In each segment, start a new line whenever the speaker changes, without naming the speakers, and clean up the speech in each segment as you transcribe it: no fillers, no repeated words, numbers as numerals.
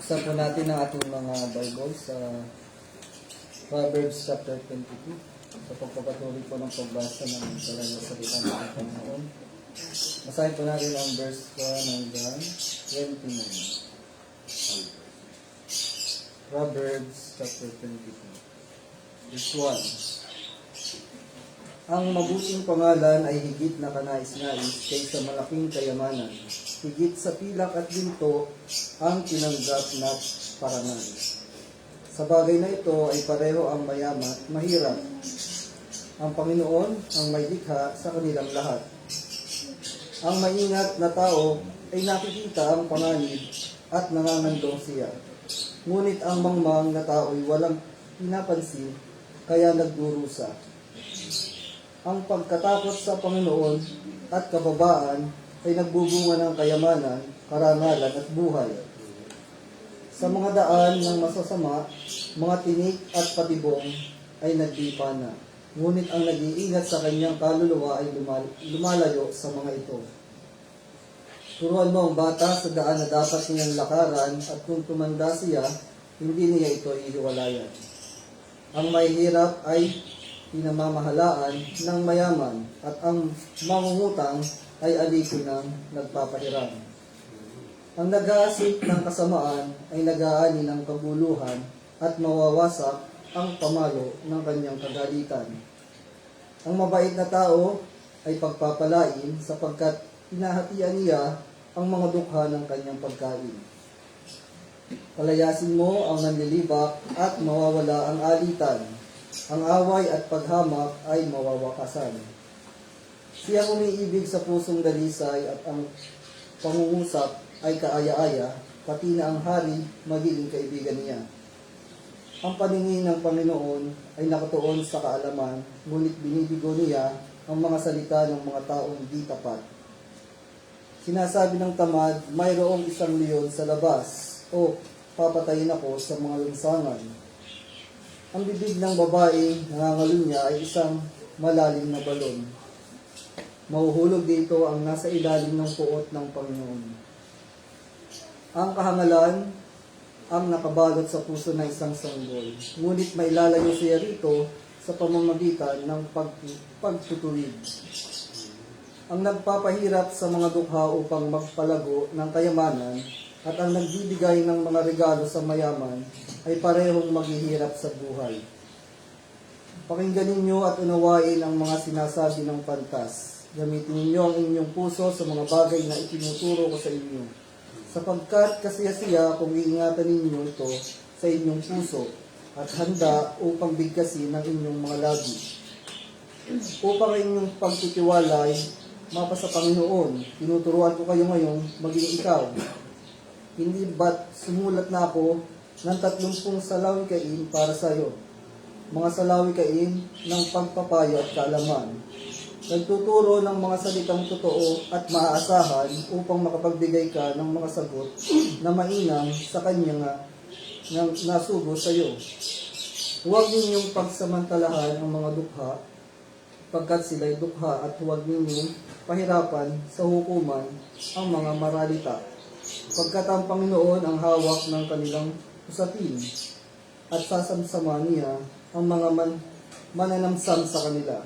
Buksan po natin ang ating mga Bibles sa Proverbs chapter 22. Sa pagpapatuloy po ng pagbasa ng talagang salita ng ating Panginoon. Basahin po natin ang verse 1 hanggang 29. Proverbs chapter 22. Verse 1. Ang mabuting pangalan ay higit na kanais-nais kaysa malaking kayamanan. Higit sa pilak at ginto ang tinanggap na parangal. Sa bagay na ito ay pareho ang mayaman at mahirap. Ang Panginoon ang may likha sa kanilang lahat. Ang maingat na tao ay nakikita ang panganib at nangangandong siya. Ngunit ang mangmang na tao ay walang pinapansin kaya nagdurusa. Ang pagkatakot sa Panginoon at kababaan ay nagbubunga ng kayamanan, karangalan at buhay. Sa mga daan ng masasama, mga tinik at patibong ay nagdipa na. Ngunit ang nag-iingat sa kanyang kaluluwa ay lumalayo sa mga ito. Turuan mo ang bata sa daan na dapat niyang lakaran at kung tumanda siya, hindi niya ito ihiwalayan. Ang mahihirap ay pinamamahalaan ng mayaman at ang mangungutang ay alipin ng nagpapahiram. Ang nag-aasik ng kasamaan ay nag-aani ng kaguluhan at mawawasak ang pamalo ng kanyang kagalitan. Ang mabait na tao ay pagpapalain sapagkat hinahatian niya ang mga dukha ng kanyang pagkain. Palayasin mo ang nanlilibak at mawawala ang alitan. Ang away at paghamak ay mawawakasan. Siyang umiibig sa pusong dalisay at ang pangungusap ay kaaya-aya, pati na ang hari magiging kaibigan niya. Ang paningin ng Panginoon ay nakatuon sa kaalaman, ngunit binibigo niya ang mga salita ng mga taong di tapat. Sinasabi ng tamad, mayroong isang leon sa labas, o papatayin ako sa mga lansangan. Ang bibig ng babae nangangalunya ay isang malalim na balon. Mahuhulog dito ang nasa ilalim ng puot ng Panginoon. Ang kahangalan ang nakabalot sa puso ng isang sanggol, ngunit may lalayo siya rito sa pamamagitan ng pagtutuwid. Ang nagpapahirap sa mga dukha upang magpalago ng kayamanan at ang nagbibigay ng mga regalo sa mayaman ay parehong maghihirap sa buhay. Pakinggan ninyo at unawain ang mga sinasabi ng pantas. Gamitin ninyo ang inyong puso sa mga bagay na itinuturo ko sa inyo. Sapagkat kasiyasiya kung iingatan ninyo ito sa inyong puso at handa upang bigkasin ang inyong mga labi. Upang inyong pagtitiwalay mapasa Panginoon, tinuturuan ko kayo ngayon maging ikaw. Hindi ba't sumulat na ako ng 30 salawikain para sa iyo? Mga salawikain ng pagpapayo at kaalaman. Nagtuturo ng mga salitang totoo at maaasahan upang makapagbigay ka ng mga sagot na mainam sa kanya nga nasugo sa iyo. Huwag ninyong pagsamantalahan ang mga dukha, pagkat sila'y dukha, at huwag ninyong pahirapan sa hukuman ang mga maralita, pagkat ang Panginoon ang hawak ng kanilang usapin at sasamsama niya ang mga mananamsam sa kanila.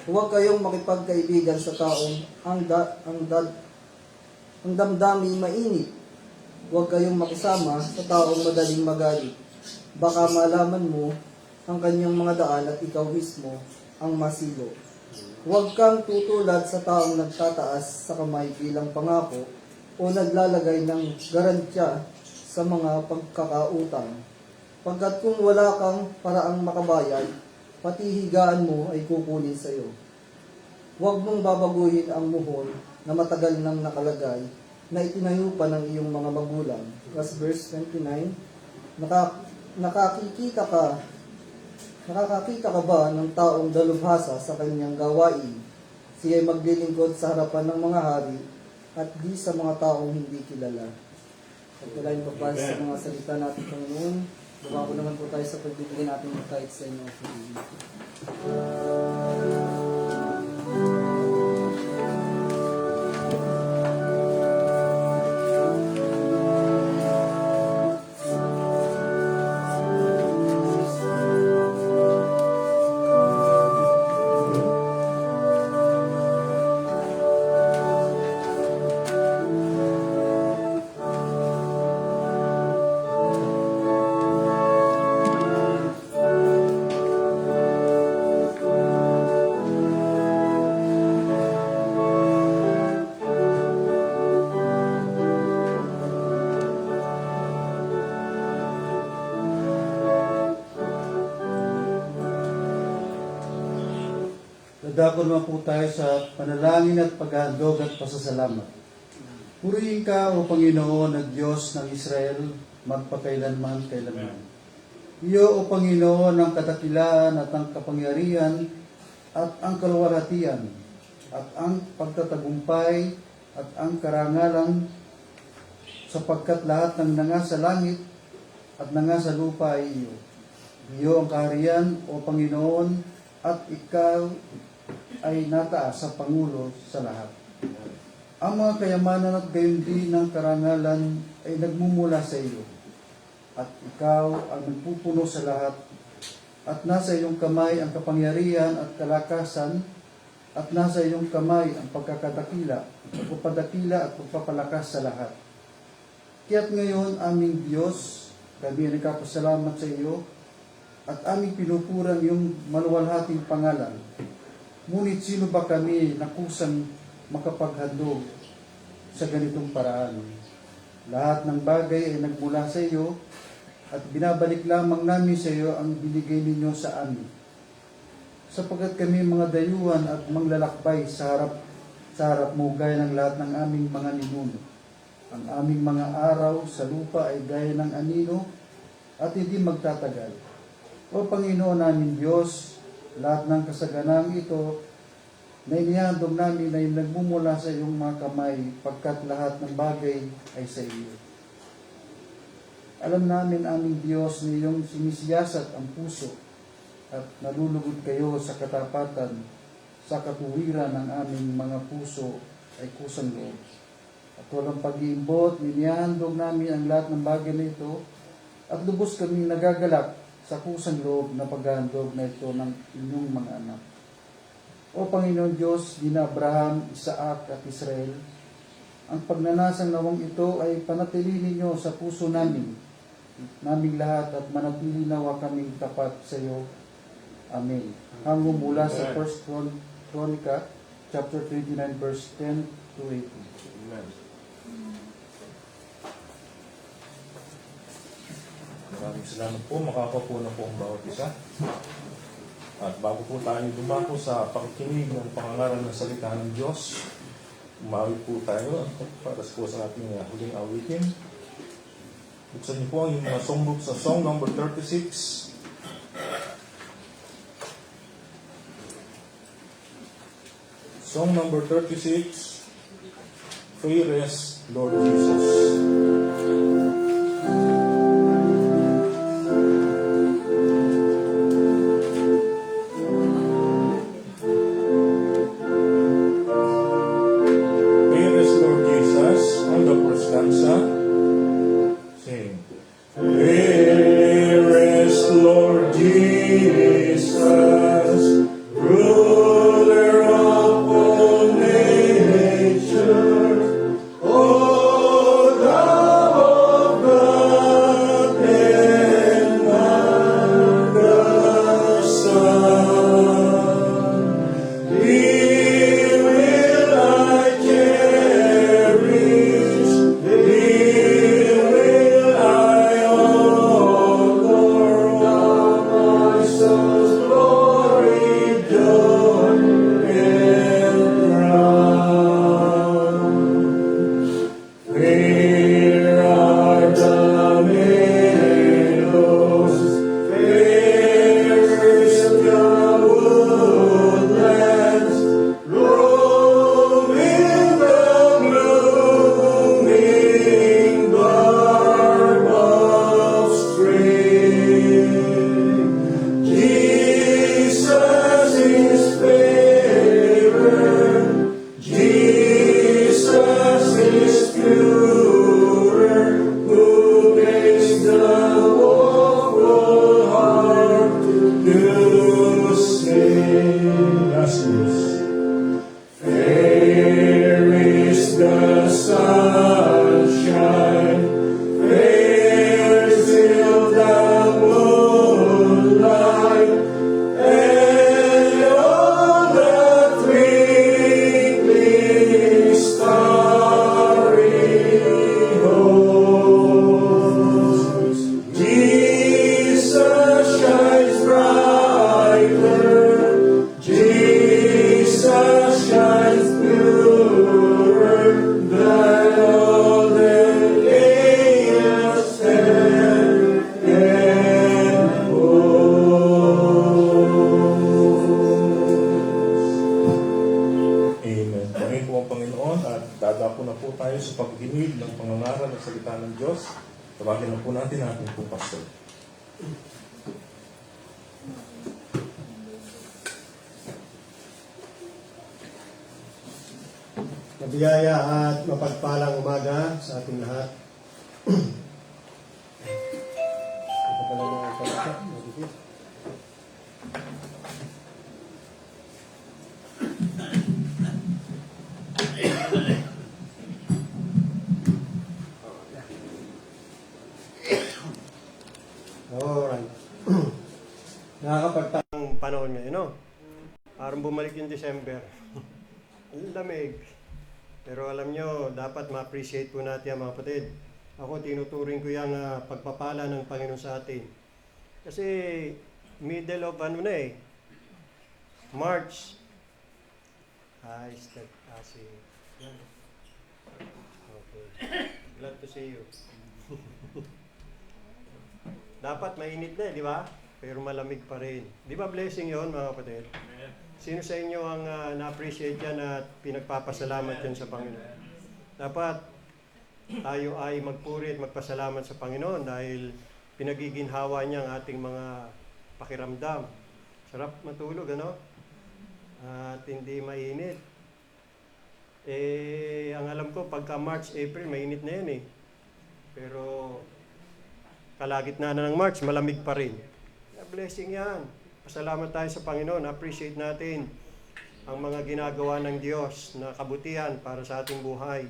Huwag kayong makipagkaibigan sa taong ang damdamin mainit. Huwag kayong makisama sa taong madaling magalit. Baka malaman mo ang kanyang mga daan at ikaw mismo ang masilo. Huwag kang tutulad sa taong nagtataas sa kamay bilang pangako o naglalagay ng garantya sa mga pagkakautang. Pagkat kung wala kang paraang makabayad, pati higaan mo ay kukunin sa iyo. Huwag mong babaguhin ang muhon na matagal nang nakalagay na itinayo pa ng iyong mga magulang. Verse 29, nakakakita ka ba ng taong dalubhasa sa kanyang gawain? Siya ay maglilingkod sa harapan ng mga hari at di sa mga taong hindi kilala. At wala yung pagbasa sa mga salita natin Panginoon. Bumako naman po tayo sa pagbibigay natin ng kahit sa inyo.
Dadako naman po tayo sa panalangin at paghahandog at pasasalamat. Purihin ka, O Panginoon, na Diyos ng Israel, magpakailanman kailanman. Iyo, O Panginoon, ang kadakilaan at ang kapangyarihan at ang kaluwalhatian at ang pagtatagumpay at ang karangalan, sapagkat lahat ng nanga sa langit at nanga sa lupa ay iyo. Iyo ang kaharian, O Panginoon, at ikaw ay nataas sa Pangulo sa lahat. Ang mga kayamanan at gayon din ng karangalan ay nagmumula sa iyo. At ikaw ang nagpupuno sa lahat. At nasa iyong kamay ang kapangyarihan at kalakasan. At nasa iyong kamay ang pagkakadakila, pagpapadakila at pagpapalakas sa lahat. Kaya't ngayon, aming Diyos, kami ay nagkapasalamat sa iyo at aming pinupuran yung maluwalhating pangalan. Ngunit sino ba kami na kusang makapaghandog sa ganitong paraan? Lahat ng bagay ay nagmula sa iyo at binabalik lamang namin sa iyo ang binigay ninyo sa amin. Sapagkat kami mga dayuhan at manglalakbay sa harap mo gaya ng lahat ng aming mga ninuno. Ang aming mga araw sa lupa ay gaya ng anino at hindi magtatagal. O Panginoon namin Diyos, lahat ng kasaganang ito na inihandog namin ay nagmumula sa iyong mga kamay, pagkat lahat ng bagay ay sa iyo. Alam namin, aming Diyos, na iyong sinisiyasat ang puso at nalulugod kayo sa katapatan, sa katuwiran ng aming mga puso ay kusang loob. At walang pag-iimbot, inihandog namin ang lahat ng bagay na ito at lubos kaming nagagalak sa kusang loob na paghahandog na ito ng inyong mga anak. O Panginoon Diyos, dina Abraham, Isaac at Israel, ang pagnanasang nawang ito ay panatili ninyo sa puso naming lahat at manatili nawa kaming tapat sa iyo. Amen. Hango mula sa 1 Chronica, chapter 29, verse 10 to 18.
Amen. Maraming salamat po. Makakapo na po ang bawat isa. At bago po tayo dumako sa pakikinig ng pangangaral ng salita ng Diyos, umawit po tayo para po sa ating huling awitin. Buksan niyo po ang mga songbook sa song number 36. Song number 36, Fairest Lord Jesus.
Jesus shines brighter. Jesus
pakikinig ng pangangaral ng salita ng Diyos. Tawagin na po natin ang ating pong pastor.
Mabiyaya at mapagpalang umaga sa ating lahat. Ito pala mga kapatid, magiging. Alright. Nakakapagtang panahon ngayon, no? Parang bumalik yung December. Ang lamig. Pero alam nyo, dapat ma-appreciate po natin ang mga kapatid. Ako, tinuturing ko yung pagpapala ng Panginoon sa atin. Kasi middle of ano na eh, March. Okay. Glad to see you. Dapat mainit na eh, di ba? Pero malamig pa rin. Di ba blessing yon mga kapatid? Sino sa inyo ang na-appreciate yan at pinagpapasalamat yan sa Panginoon? Dapat tayo ay magpuri at magpasalamat sa Panginoon dahil pinagiginhawa niya ang ating mga pakiramdam. Sarap matulog, ano? At hindi mainit. Ang alam ko, pagka March, April, mainit na yan eh. Pero kalagitnaan na ng March, malamig pa rin. Blessing yan. Pasalamat tayo sa Panginoon. Appreciate natin ang mga ginagawa ng Diyos na kabutihan para sa ating buhay.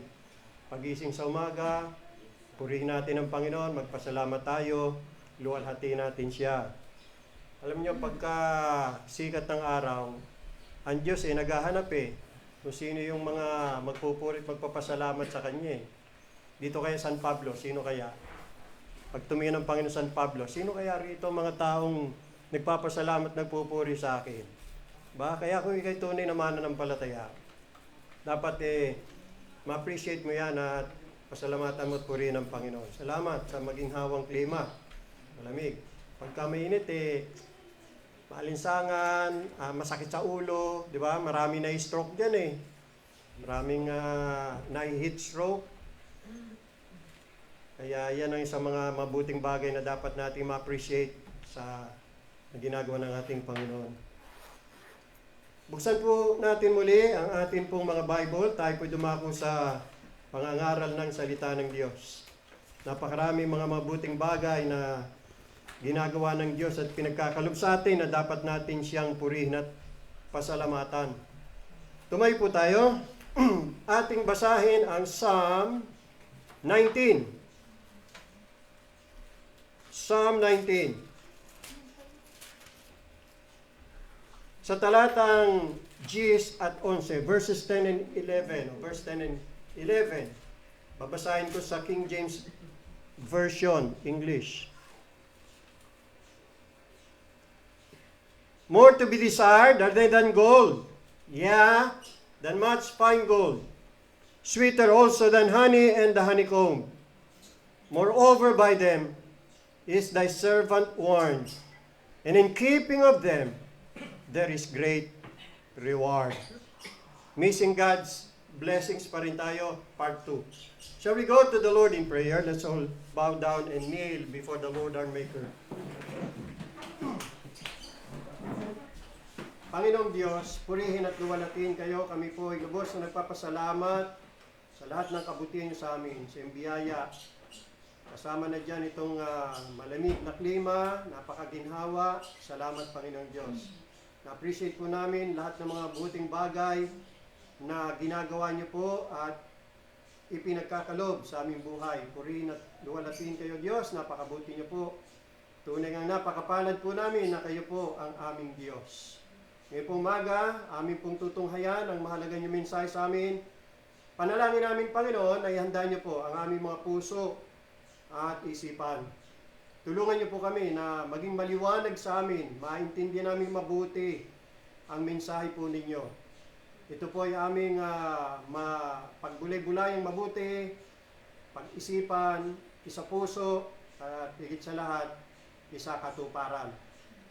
Pagising sa umaga, purihin natin ang Panginoon, magpasalamat tayo, luwalhati natin siya. Alam niyo, pagka sikat ng araw, ang Diyos naghahanap kung sino yung mga magpupuri at magpapasalamat sa Kanya. Dito kaya San Pablo, sino kaya? Pag tumingin ng Panginoon San Pablo, sino kaya rito mga taong nagpapasalamat, nagpupuri sa akin? Kaya kung ikay tunay na mananampalataya, dapat ma-appreciate mo yan at pasalamatan mo at purihin ng Panginoon. Salamat sa maging hawang klima. Malamig. Pagka mainit maalinsangan, masakit sa ulo, di ba? Marami na stroke dyan Maraming na-heat stroke. Kaya yan ang isang mga mabuting bagay na dapat natin ma-appreciate sa ginagawa ng ating Panginoon. Buksan po natin muli ang ating pong mga Bible. Tayo po dumako sa pangangaral ng salita ng Diyos. Napakarami mga mabuting bagay na ginagawa ng Diyos at pinagkakalob sa atin na dapat natin siyang purihin at pasalamatan. Tumayo po tayo. Ating basahin ang Psalm 19. Psalm 19. Sa talatang 10 at 11, verses 10 and 11, verse 10 and 11, babasahin ko sa King James Version, English. More to be desired are they than gold, than much fine gold, sweeter also than honey and the honeycomb. Moreover by them is thy servant warned, and in keeping of them there is great reward. Missing God's blessings pa rin tayo, part 2. Shall we go to the Lord in prayer? Let's all bow down and kneel before the Lord our Maker. Panginoong Diyos, purihin at luwalhatiin kayo. Kami po ay lubos na nagpapasalamat sa lahat ng kabutihan niyo sa amin, sa iyong biyaya. Kasama na dyan itong malamig na klima, napakaginhawa. Salamat, Panginoong Diyos. Na-appreciate po namin lahat ng mga buting bagay na ginagawa niyo po at ipinagkakalob sa aming buhay. Purihin at luwalhatiin kayo, Diyos. Napakabuti niyo po. Tunay ngang napakapalad po namin na kayo po ang aming Diyos. Ngayon pong umaga, aming pong tutunghayan ang mahalaga niyo mensahe sa amin. Panalangin namin, Panginoon, ay handa niyo po ang aming mga puso at isipan. Tulungan niyo po kami na maging maliwanag sa amin, maintindihan namin mabuti ang mensahe po ninyo. Ito po ay aming pagbulay-bulayang mabuti, pag-isipan, isa puso, at higit sa lahat, isa katuparan.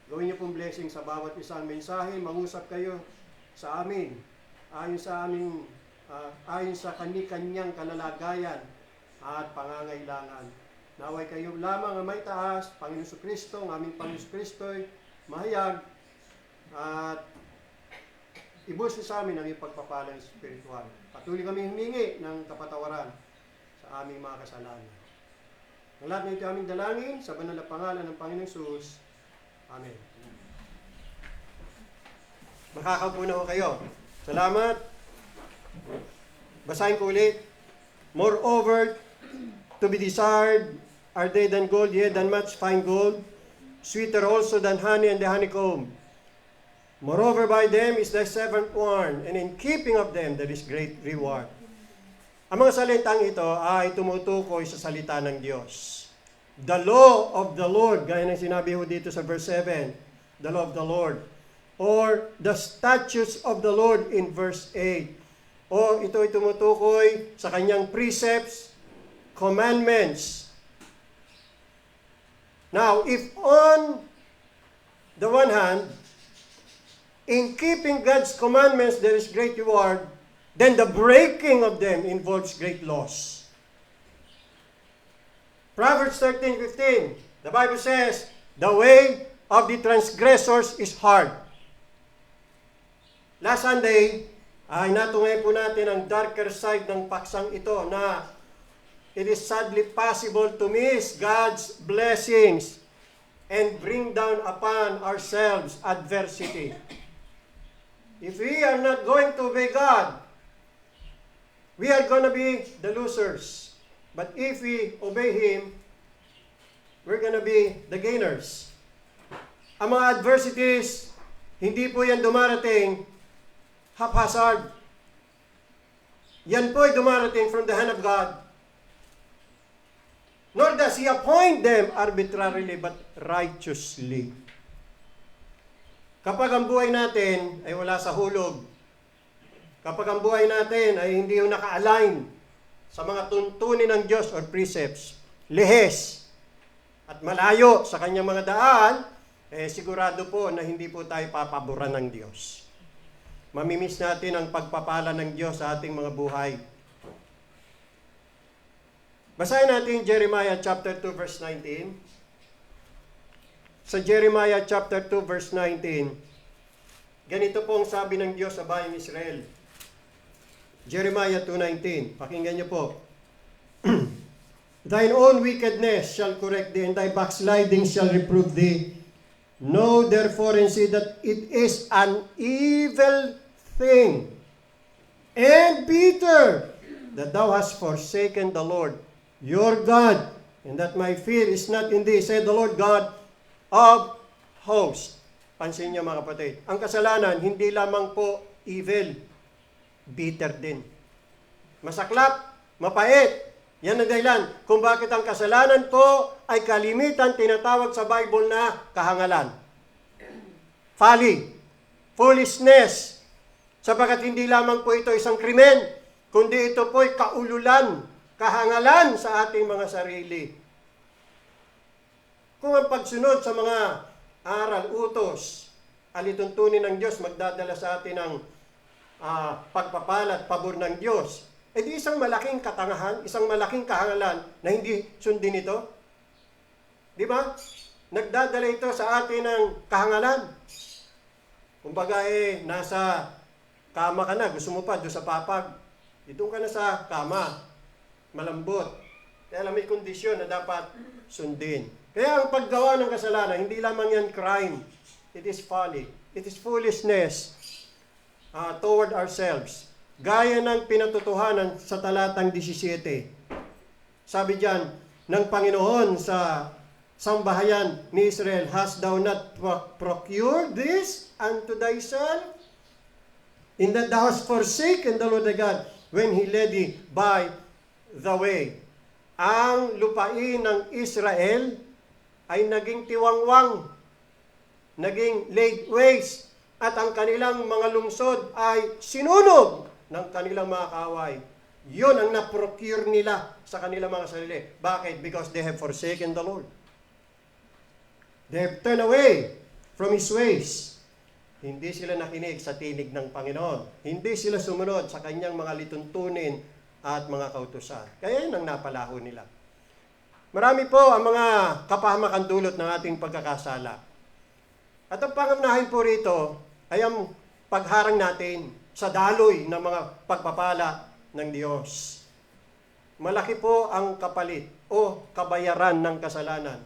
Gawin niyo pong blessing sa bawat isang mensahe, mangusap kayo sa amin, ayon sa aming ayon sa kani-kanyang kalalagayan at pangangailangan. Naway kayo lamang ang may taas, Panginoon Kristo, ang aming Panginoon Kristo'y mahayag at ibus sa amin ang ipagpapalang spiritual. Patuloy kami humingi ng kapatawaran sa aming mga kasalanan. Ang lahat ng ito aming dalangin sa banal na pangalan ng Panginoong Hesus. Amen. Makakaupo na ho kayo. Salamat. Basahin ko ulit. Moreover, to be desired are they than gold, yea, than much fine gold, sweeter also than honey and the honeycomb. Moreover, by them is thy servant warned, and in keeping of them there is great reward. Ang mga salitang ito ay tumutukoy sa salita ng Diyos. The law of the Lord, gaya ng sinabi ho dito sa verse 7, the law of the Lord. Or the statutes of the Lord in verse 8. O ito ay tumutukoy sa kanyang precepts, commandments. Now, if on the one hand, in keeping God's commandments there is great reward, then the breaking of them involves great loss. Proverbs 13:15, the Bible says, the way of the transgressors is hard. Last Sunday, ay natungay po natin ang darker side ng paksang ito na it is sadly possible to miss God's blessings and bring down upon ourselves adversity. If we are not going to obey God, we are going to be the losers. But if we obey Him, we're going to be the gainers. Ang mga adversities, hindi po yan dumarating haphazard. Yan po ay dumarating from the hand of God. Nor does He appoint them arbitrarily but righteously. Kapag ang buhay natin ay wala sa hulog, kapag ang buhay natin ay hindi yung naka-align sa mga tuntunin ng Diyos or precepts, lihes, at malayo sa kanyang mga daan, sigurado po na hindi po tayo papaboran ng Diyos. Mamimiss natin ang pagpapala ng Diyos sa ating mga buhay. Basahin natin Jeremiah chapter 2 verse 19. Sa Jeremiah chapter 2 verse 19, ganito pong sabi ng Diyos sa bayang Israel. Jeremiah 2:19, pakinggan niyo po. Thine own wickedness shall correct thee, and thy backsliding shall reprove thee. Know therefore and see that it is an evil thing and bitter that thou hast forsaken the Lord your God, and that my fear is not in thee, said the Lord God of hosts. Pansin niyo mga kapatid, ang kasalanan hindi lamang po evil, bitter din. Masaklap, mapait. Yan ang dahilan kung bakit ang kasalanan po ay kalimitan tinatawag sa Bible na kahangalan. Folly, foolishness, sapagkat hindi lamang po ito isang krimen, kundi ito po ay kaululan, kahangalan sa ating mga sarili. Kung ang pagsunod sa mga aral, utos, alituntunin ng Diyos, magdadala sa atin ng pagpapala at pabor ng Diyos, eh di isang malaking katangahan, isang malaking kahangalan na hindi sundin ito. Di ba? Nagdadala ito sa atin ng kahangalan. Kumbaga nasa kama ka na, gusto mo pa doon sa papag. Doon ka na sa kama. Malambot. Kaya lang may kondisyon na dapat sundin. Kaya ang paggawa ng kasalanan, hindi lamang yan crime. It is folly. It is foolishness toward ourselves. Gaya ng pinatutuhanan sa talatang 17. Sabi diyan ng Panginoon sa sambahayan ni Israel, hast thou not procured this unto thyself? In that thou hast forsaken the Lord thy God when He led thee by the way. Ang lupain ng Israel ay naging tiwangwang, naging laid waste, at ang kanilang mga lungsod ay sinunog ng kanilang mga kaaway. Yun ang na-procure nila sa kanilang mga sarili. Bakit? Because they have forsaken the Lord. They have turned away from His ways. Hindi sila nakinig sa tinig ng Panginoon. Hindi sila sumunod sa kanyang mga lituntunin at mga kautusan. Kaya yun ang napalaho nila. Marami po ang mga kapahamakan dulot ng ating pagkakasala. At ang pangunahin po rito ay ang pagharang natin sa daloy ng mga pagpapala ng Diyos. Malaki po ang kapalit o kabayaran ng kasalanan.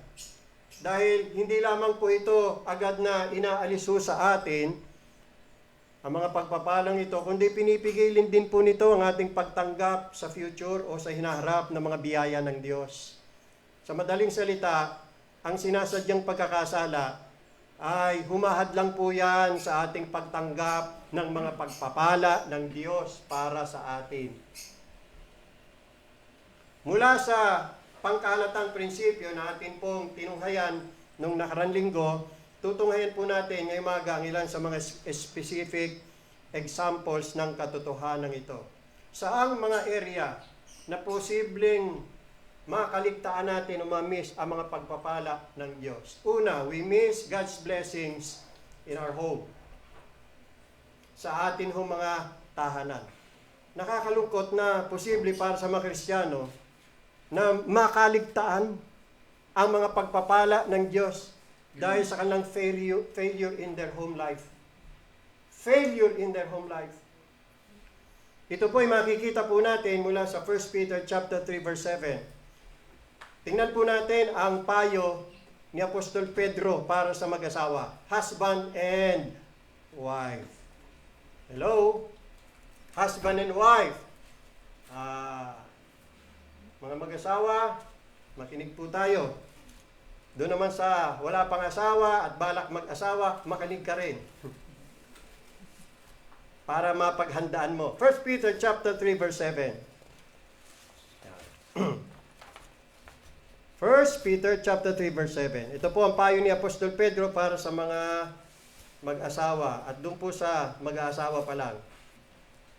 Dahil hindi lamang po ito agad na inaaliso sa atin ang mga pagpapalang ito, kundi pinipigilin din po nito ang ating pagtanggap sa future o sa hinaharap ng mga biyaya ng Diyos. Sa madaling salita, ang sinasadyang pagkakasala ay humahad lang po yan sa ating pagtanggap ng mga pagpapala ng Diyos para sa atin. Mula sa pangkalatang prinsipyo na atin pong tinunghayan nung nakarang linggo, tutunghayan po natin ngayong umaga ang ilan sa mga specific examples ng katotohanan ito. Saang mga area na posibleng makaligtaan natin o ma-miss ang mga pagpapala ng Diyos. Una, we miss God's blessings in our home. Sa atin hong mga tahanan. Nakakalungkot na posible para sa mga Kristiyano na makaligtaan ang mga pagpapala ng Diyos dahil sa kanilang failure in their home life. Failure in their home life. Ito po ay makikita po natin mula sa 1 Peter chapter 3 verse 7. Tingnan po natin ang payo ni Apostol Pedro para sa mag-asawa. Husband and wife. Hello? Husband and wife. Mga mag-asawa, makinig po tayo. Doon naman sa wala pang asawa at balak mag-asawa, makinig ka rin. Para mapaghandaan mo. 1 Peter chapter 3 verse 7. 1 Peter chapter 3 verse 7. Ito po ang payo ni Apostol Pedro para sa mga mag-asawa at doon po sa mag-aasawa pa lang.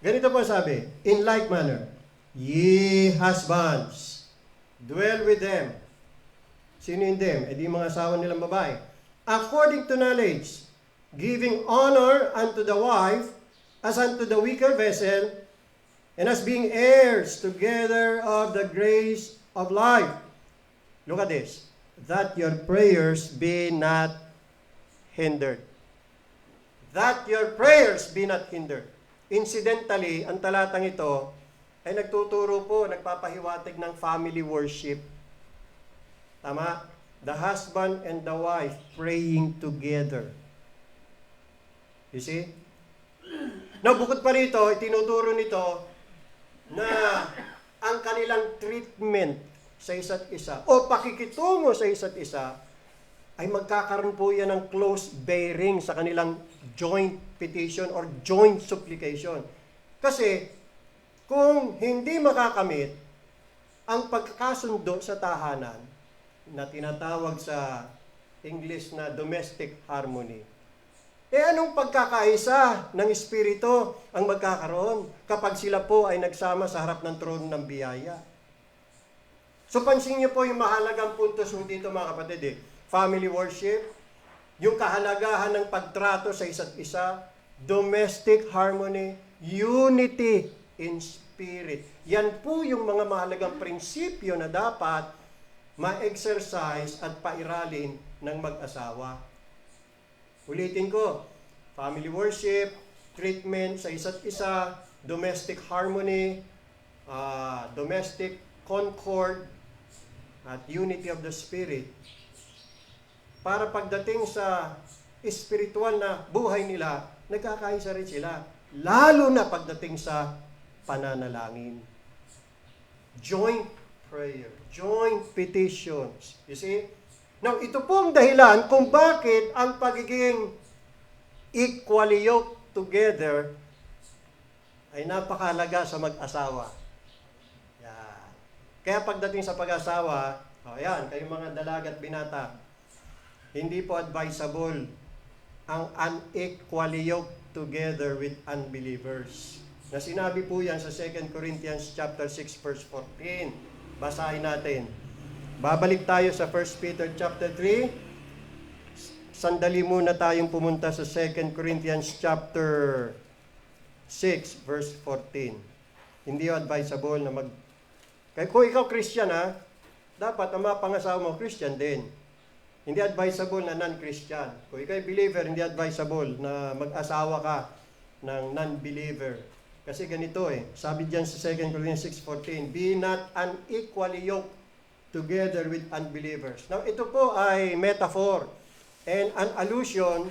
Ganito po sabi, in like manner, ye husbands, dwell with them. Sino in them? E di mga asawa nilang babae. According to knowledge, giving honor unto the wife as unto the weaker vessel, and as being heirs together of the grace of life. Look at this. That your prayers be not hindered. That your prayers be not hindered. Incidentally, ang talatang ito ay nagtuturo po, nagpapahiwatig ng family worship. Tama? The husband and the wife praying together. You see? Now, bukod pa rito, itinuturo nito na ang kanilang treatment sa isa't isa o pakikitungo sa isa't isa ay magkakaroon po yan ng close bearing sa kanilang joint petition or joint supplication. Kasi, kung hindi makakamit ang pagkakasundo sa tahanan na tinatawag sa English na domestic harmony, anong pagkakaisa ng Espiritu ang magkakaroon kapag sila po ay nagsama sa harap ng trono ng biyaya? So pansin niyo po yung mahalagang puntos dito mga kapatid. Family worship, yung kahalagahan ng pagtrato sa isa't isa, domestic harmony, unity in spirit. Yan po yung mga mahalagang prinsipyo na dapat ma-exercise at pairalin ng mag-asawa. Ulitin ko, family worship, treatment sa isa't isa, domestic harmony, domestic concord, at unity of the spirit. Para pagdating sa espiritual na buhay nila, nagkakaisa rin sila. Lalo na pagdating sa pananalangin. Joint prayer, joint petitions. You see? Now, ito po ang dahilan kung bakit ang pagiging equally yoked together ay napakahalaga sa mag-asawa. Yan. Kaya pagdating sa pag-asawa, ayan, kayong mga dalaga at binata, hindi po advisable ang unequally yoked together with unbelievers. Na sinabi po yan sa 2 Corinthians chapter 6 verse 14. Basahin natin. Babalik tayo sa 1 Peter chapter 3. sandali muna tayong pumunta sa 2 Corinthians chapter 6, verse 14. Hindi advisable na kaya kung ikaw Christian dapat ang mga pangasawa mo Christian din. Hindi advisable na non-Christian. Kung ikaw ay believer, hindi advisable na mag-asawa ka ng non-believer. Kasi ganito sabi diyan sa 2 Corinthians 6:14, be not unequally yoked together with unbelievers. Now, ito po ay metaphor and an allusion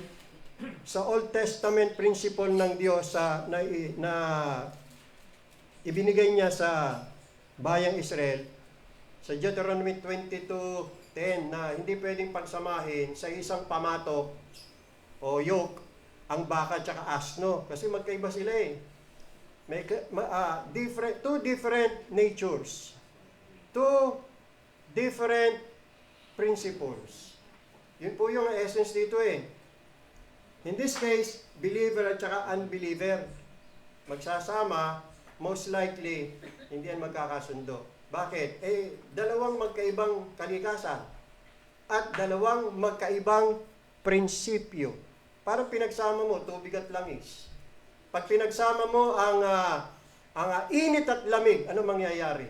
sa Old Testament principle ng Diyos na ibinigay niya sa bayang Israel sa Deuteronomy 22:10 na hindi pwedeng pagsamahin sa isang pamatok o yoke ang baka at asno kasi magkaiba sila May two different natures. Two different principles. Yun po yung essence dito In this case, believer at saka unbeliever magsasama, most likely, hindi yan magkakasundo. Bakit? Dalawang magkaibang kalikasan at dalawang magkaibang prinsipyo. Parang pinagsama mo, tubig at langis. Pag pinagsama mo ang init at lamig, ano mangyayari?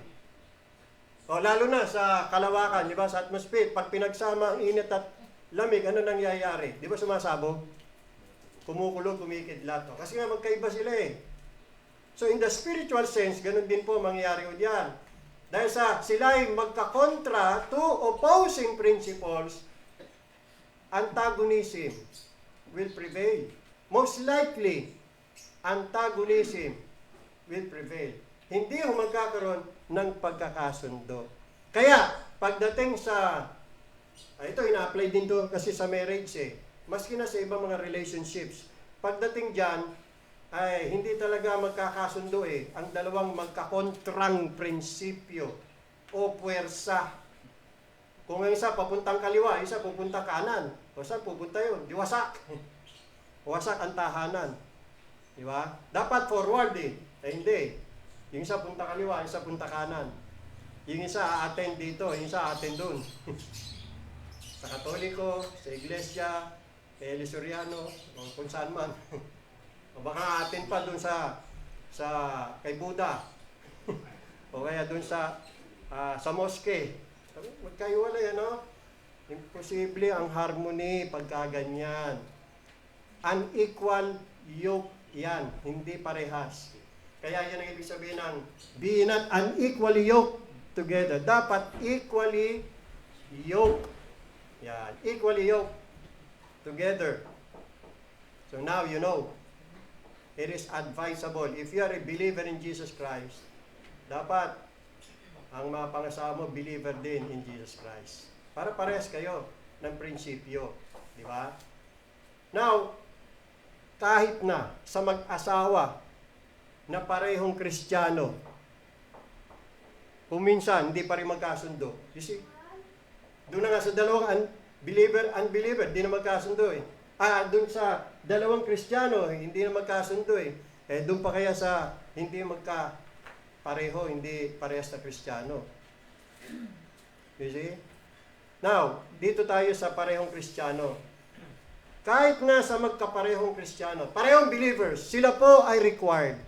Lalo na sa kalawakan, di ba, sa atmosphere, pag pinagsama ang init at lamig, ano nangyayari? Di ba sumasabog? Kumukulog, kumikidlat. Kasi nga magkaiba sila So in the spiritual sense, ganun din po mangyayari o diyan. Dahil sila ay magkakontra to opposing principles, antagonism will prevail. Most likely, antagonism will prevail. Hindi magkakaroon ng pagkakasundo. Kaya, pagdating sa, ito ina-apply din to kasi sa marriage maski na sa ibang mga relationships, pagdating dyan, ay hindi talaga magkakasundo ang dalawang magkakontrang prinsipyo o puwersa. Kung ang isa papuntang kaliwa, isa pupunta kanan. O saan pupunta yun? Di wasak. Wasak ang tahanan. Di ba? Dapat forward hindi. Yung isa punta kaliwa, yung isa punta kanan. Yung isa a-attend dito, yung isa a-attend dun. Sa Katoliko, sa Iglesia, kay Elisoriano, o kung saan man. O baka atin pa dun sa kay Buddha. O kaya dun sa moske. Magkaiwalay, Imposible ang harmony pagka ganyan. Unequal yoke yan, hindi parehas. Kaya yan ang ibig sabihin ng be not unequally yoked together. Dapat equally yoked. Yan, equally yoked together. So now you know. It is advisable. If you are a believer in Jesus Christ, dapat ang mga pangasawa mo believer din in Jesus Christ. Para parehas kayo ng prinsipyo. Di ba? Now, kahit na sa mag-asawa na parehong Kristiyano, kung minsan hindi pa rin magkasundo. You see? Doon na nga sa dalawang believer, unbeliever, hindi na magkasundo doon sa dalawang Kristiyano, hindi na magkasundo doon pa kaya sa hindi magkapareho, hindi parehas na Kristiyano. You see? Now, dito tayo sa parehong Kristiyano. Kahit nga sa magkaparehong Kristiyano, parehong believers, sila po ay required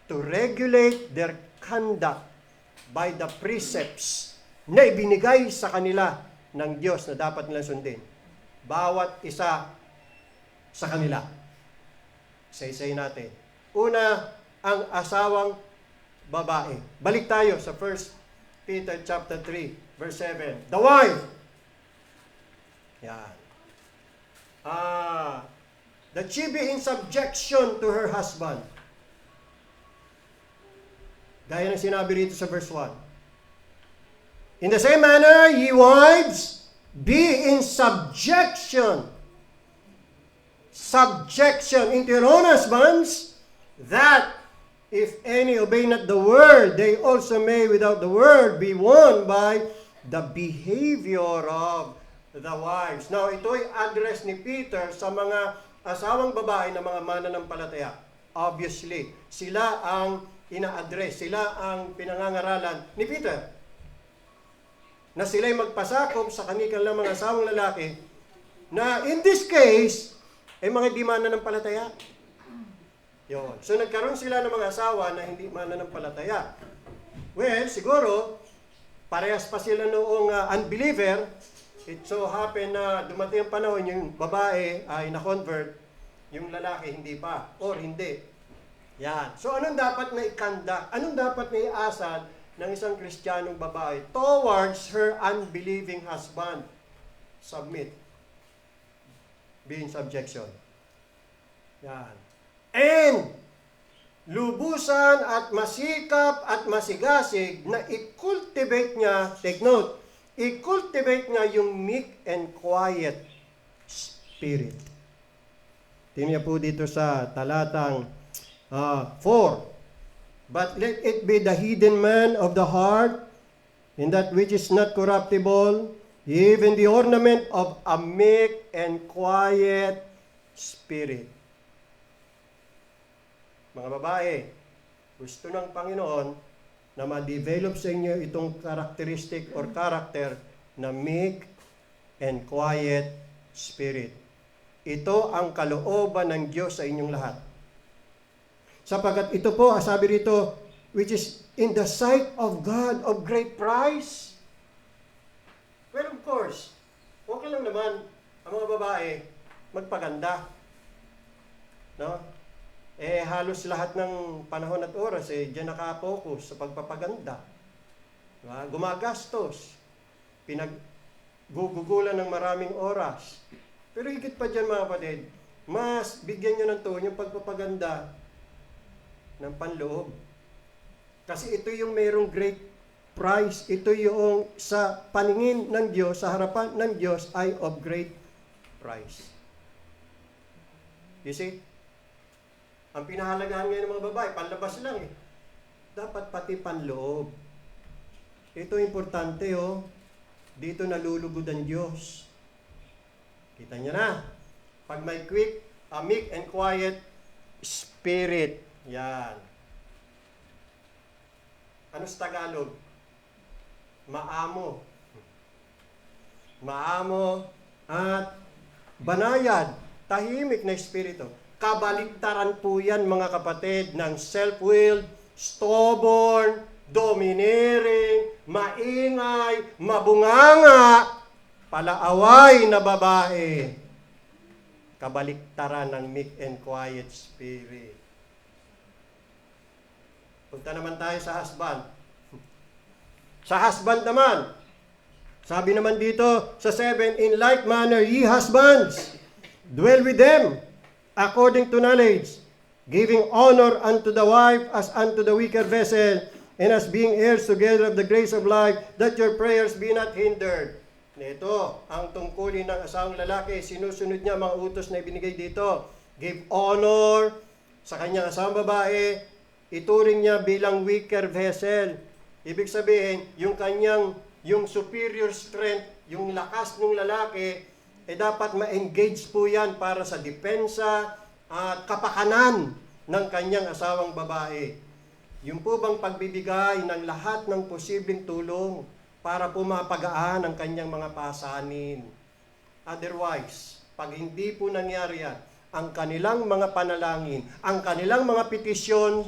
to regulate their conduct by the precepts na ibinigay sa kanila ng Diyos na dapat nilang sundin. Bawat isa sa kanila. Say natin. Una, ang asawang babae. Balik tayo sa 1 Peter chapter 3, verse 7. The wife. Yan. That she be in subjection to her husband. Gaya ng sinabi rito sa verse 1. In the same manner, ye wives, be in subjection into your own husbands, that if any obey not the word, they also may without the word be won by the behavior of the wives. Now, ito'y address ni Peter sa mga asawang babae na mga mananampalataya. Obviously, sila ang ina-address, sila ang pinangangaralan ni Peter. Na sila'y magpasakop sa kanilang mga asawang lalaki na in this case, mga di mananampalataya. Yun. So nagkaroon sila ng mga asawa na hindi mananampalataya. Well, siguro, parehas pa sila noong unbeliever. It so happen na dumating ang panahon, yung babae ay na-convert, yung lalaki hindi pa, or hindi. Yan. So anong dapat na ikanda? Anong dapat na iasal ng isang Kristiyanong babae towards her unbelieving husband? Submit. Be in subjection. Yan. And lubusan at masikap at masigasig na i-cultivate niya, take note, i-cultivate niya yung meek and quiet spirit. Tingnan po dito sa talatang 4. But let it be the hidden man of the heart, in that which is not corruptible, even the ornament of a meek and quiet spirit. Mga babae, gusto ng Panginoon na ma-develop sa inyo itong characteristic or character na meek and quiet spirit. Ito ang kalooban ng Diyos sa inyong lahat. Sapagkat ito po, sabi rito, which is in the sight of God of great price. Well, of course, okay lang naman ang mga babae magpaganda. No? Halos lahat ng panahon at oras, diyan nakapokus sa pagpapaganda. Diba? Gumagastos. Pinaggugugulan ng maraming oras. Pero higit pa dyan mga kapatid, mas bigyan nyo ng tuon yung pagpapaganda ng panloob. Kasi ito yung mayroong great price. Ito yung sa paningin ng Diyos, sa harapan ng Diyos ay of great price. You see? Ang pinahalagahan ngayon ng mga babae, panlabas lang eh. Dapat pati panloob. Ito importante oh. Dito nalulugod ang Diyos. Kita niyo na. Pag may meek and quiet spirit. Yan. Ano sa Tagalog? Maamo. Maamo at banayad. Tahimik na espiritu. Kabaliktaran po yan mga kapatid ng self-willed, stubborn, domineering, maingay, mabunganga, palaaway na babae. Kabaliktaran ng meek and quiet spirit. Punta naman tayo sa husband. Sa husband naman, sabi naman dito sa 7, in like manner, ye husbands, dwell with them, according to knowledge, giving honor unto the wife as unto the weaker vessel, and as being heirs together of the grace of life, that your prayers be not hindered. Ito, ang tungkulin ng asawang lalaki, sinusunod niya mga utos na ibinigay dito. Give honor sa kanyang asawang babae, ituring niya bilang weaker vessel. Ibig sabihin, yung superior strength, yung lakas ng lalaki, dapat ma-engage po yan para sa depensa at kapakanan ng kanyang asawang babae. Yung po bang pagbibigay ng lahat ng posibleng tulong para po mapagaan ang kanyang mga pasanin. Otherwise, pag hindi po nangyari yan, ang kanilang mga panalangin, ang kanilang mga petisyon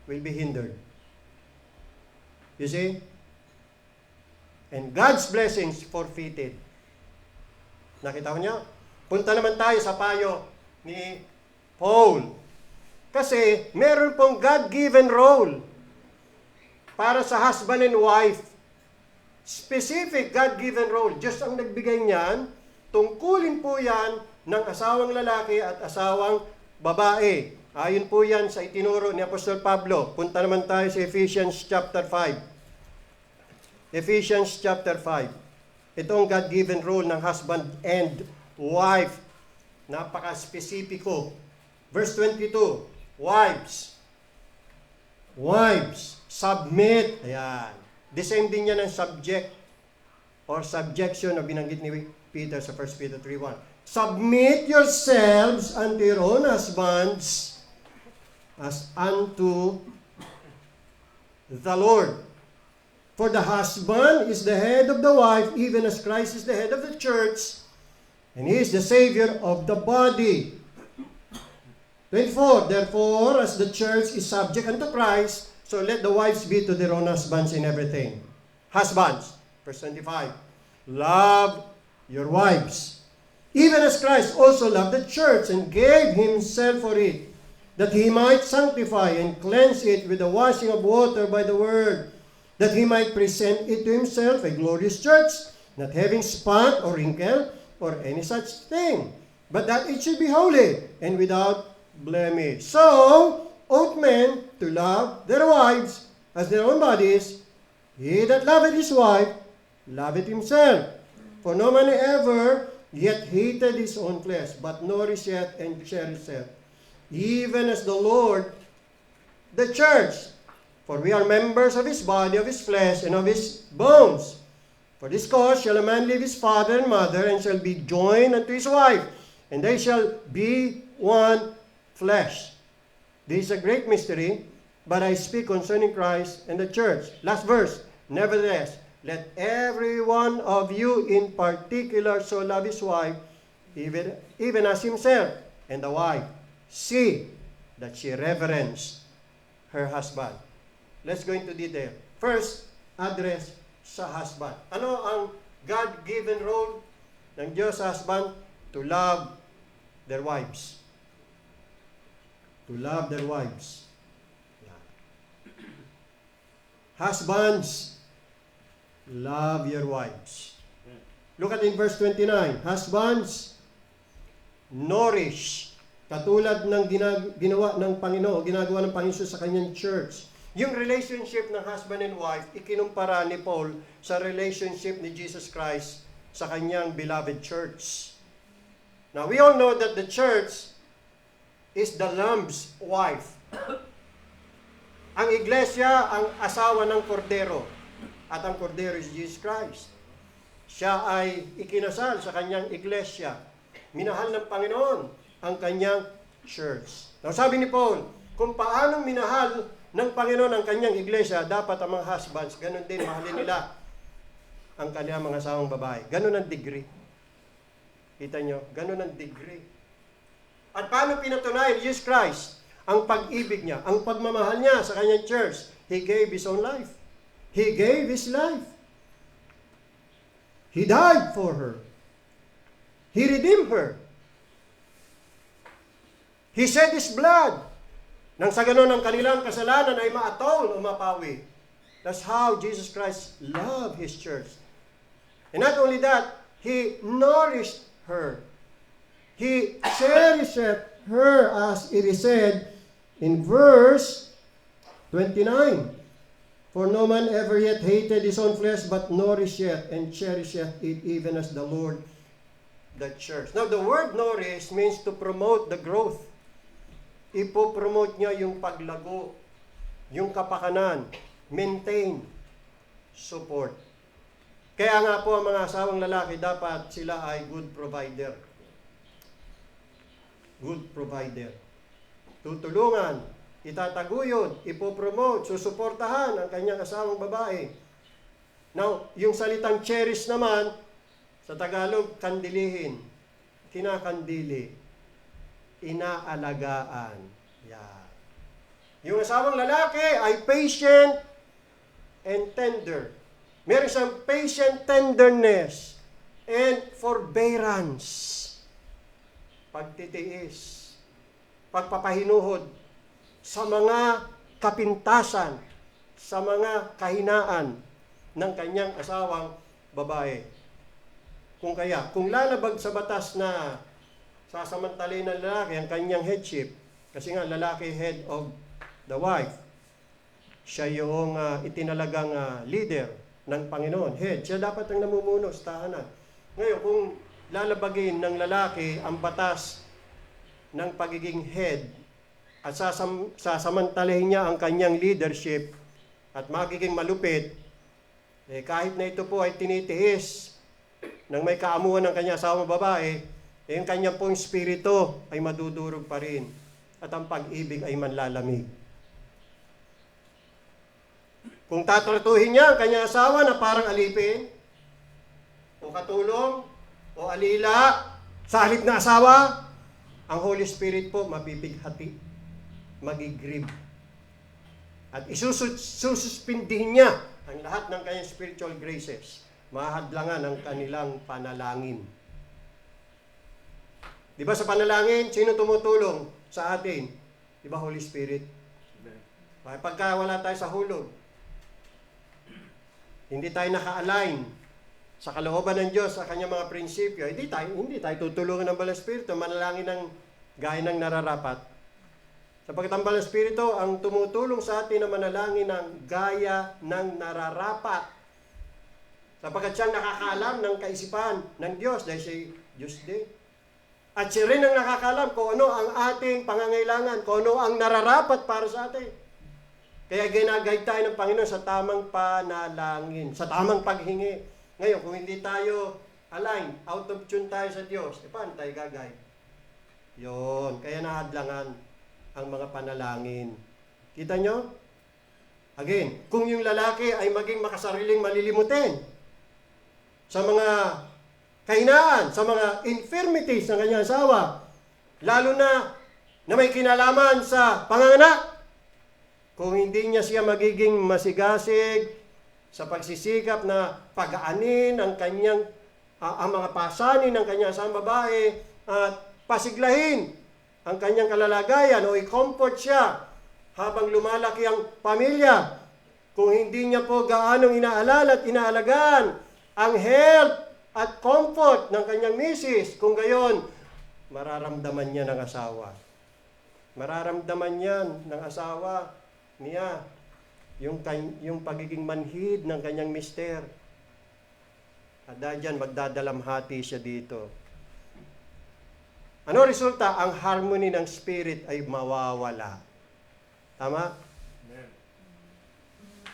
will be hindered. You see? And God's blessings forfeited. Nakita ko niya? Punta naman tayo sa payo ni Paul. Kasi meron pong God-given role para sa husband and wife. Specific God-given role. Diyos ang nagbigay niyan. Tungkulin po yan ng asawang lalaki at asawang babae. Ayon po yan sa itinuro ni Apostol Pablo. Punta naman tayo sa Ephesians chapter 5. Ephesians chapter 5. Ito ang God-given role ng husband and wife. Napaka-spesipiko. Verse 22. Wives, submit. Ayan. The same din yan ng subject or subjection na binanggit ni Peter sa 1 Peter 3:1. Submit yourselves unto your own husbands as unto the Lord. For the husband is the head of the wife, even as Christ is the head of the church, And He is the Savior of the body. 24, therefore, as the church is subject unto Christ, so let the wives be to their own husbands in everything. Husbands, verse 25, love your wives, even as Christ also loved the church and gave himself for it, that he might sanctify and cleanse it with the washing of water by the word, that he might present it to himself a glorious church, not having spot or wrinkle or any such thing, but that it should be holy and without blemish. So, ought men to love their wives as their own bodies. He that loveth his wife loveth himself. For no man ever yet hated his own flesh, but nourisheth and cherisheth, even as the Lord the church. For we are members of his body, of his flesh, and of his bones. For this cause shall a man leave his father and mother, and shall be joined unto his wife, and they shall be one flesh. This is a great mystery, but I speak concerning Christ and the church. Last verse. Nevertheless, let every one of you in particular so love his wife, even as himself, and the wife see that she reverence her husband. Let's go into detail. First, address sa husband. Ano ang God-given role ng Diyos sa husband? To love their wives. To love their wives. Yeah. Husbands, love your wives. Look at in verse 29. Husbands, nourish. Katulad ng ginawa ng Panginoon, ginagawa ng Panginoon sa kanyang church. Yung relationship ng husband and wife, ikinumpara ni Paul sa relationship ni Jesus Christ sa kanyang beloved church. Now, we all know that the church is the Lamb's wife. Ang iglesia, ang asawa ng kordero. At ang kordero is Jesus Christ. Siya ay ikinasal sa kanyang iglesia. Minahal ng Panginoon ang kanyang church. Now, sabi ni Paul, kung paanong minahal ng Panginoon ang kanyang iglesia, dapat ang mga husbands, ganun din, mahalin nila ang kanilang mga asawang babae. Ganun ang degree. Kita nyo? Ganun ang degree. At paano pinatunayan Jesus Christ ang pag-ibig niya, ang pagmamahal niya sa kanyang church? He gave His own life. He gave His life. He died for her. He redeemed her. He shed His blood. Nang sa ganon ang kanilang kasalanan ay maatol o mapawi. That's how Jesus Christ loved His church. And not only that, He nourished her. He cherished her, as it is said in verse 29. For no man ever yet hated his own flesh, but nourisheth and cherisheth it, even as the Lord the church. Now, the word nourish means to promote the growth. Ipopromote niya yung paglago, yung kapakanan, maintain, support. Kaya nga po ang mga asawang lalaki, dapat sila ay good provider. Good provider. Tutulungan, itataguyod, ipopromote, susuportahan ang kanyang asawang babae. Now, yung salitang cherish naman, sa Tagalog, kandilihin, kinakandili, inaalagaan. Yan. Yung asawang lalaki ay patient and tender. Meron siyang patient tenderness and forbearance. Pagtitiis. Pagpapahinuhod sa mga kapintasan, sa mga kahinaan ng kanyang asawang babae. Kung lalabag sa batas na sasamantalin ng lalaki ang kanyang headship, kasi nga lalaki head of the wife, siya yung itinalagang leader ng Panginoon, head. Siya dapat ang namumuno sa tahanan. Ngayon, kung lalabagin ng lalaki ang batas ng pagiging head at sasamantalahin niya ang kanyang leadership at magiging malupit, kahit na ito po ay tinitiis ng may kaamuhan ng kanyang asawang babae, yung kanyang pong spirito ay madudurog pa rin at ang pag-ibig ay manlalamig. Kung tatratuhin niya ang kanyang asawa na parang alipin, o katulong, o alila, Sa halip na asawa, ang Holy Spirit po mapipighati, magigrieve. At isususpindihin niya ang lahat ng kanyang spiritual graces. Mahadlangan ang kanilang panalangin. Di ba sa panalangin, sino tumutulong sa atin? Di ba Holy Spirit? Pagka wala tayo sa hulog, hindi tayo naka-align sa kalooban ng Diyos, sa kanyang mga prinsipyo, hindi tayo tutulungan ng Banal Espiritu, manalangin ng gaya ng nararapat. Sapagkat ang Banal Espiritu ang tumutulong sa atin na manalangin ng gaya ng nararapat. Sapagkat siya nakakaalam ng kaisipan ng Diyos dahil siya Diyos din. At siya rin ang nakakaalam kung ano ang ating pangangailangan, kung ano ang nararapat para sa atin. Kaya ginagayad tayo ng Panginoon sa tamang panalangin, sa tamang paghingi. Ngayon, kung hindi tayo align, out of tune tayo sa Diyos, paano tayo gagayad? Yun, kaya nahadlangan ang mga panalangin. Kita nyo? Again, kung yung lalaki ay maging makasariling malilimutin sa mga kahinaan, sa mga infirmities ng kanyang asawa, lalo na may kinalaman sa panganganak, kung hindi niya siya magiging masigasig sa pagsisikap na pag-aanin ang kanyang ang mga pasanin ng kanyang asawang babae at pasiglahin ang kanyang kalalagayan o i-comfort siya habang lumalaki ang pamilya, kung hindi niya po gaanong inaalala at inaalagaan ang health at comfort ng kanyang misis, kung gayon, mararamdaman niya ng asawa. Mararamdaman niyan ng asawa niya yung pagiging manhid ng kanyang mister. At dahil dyan, magdadalamhati siya dito. Ano resulta? Ang harmony ng spirit ay mawawala. Tama?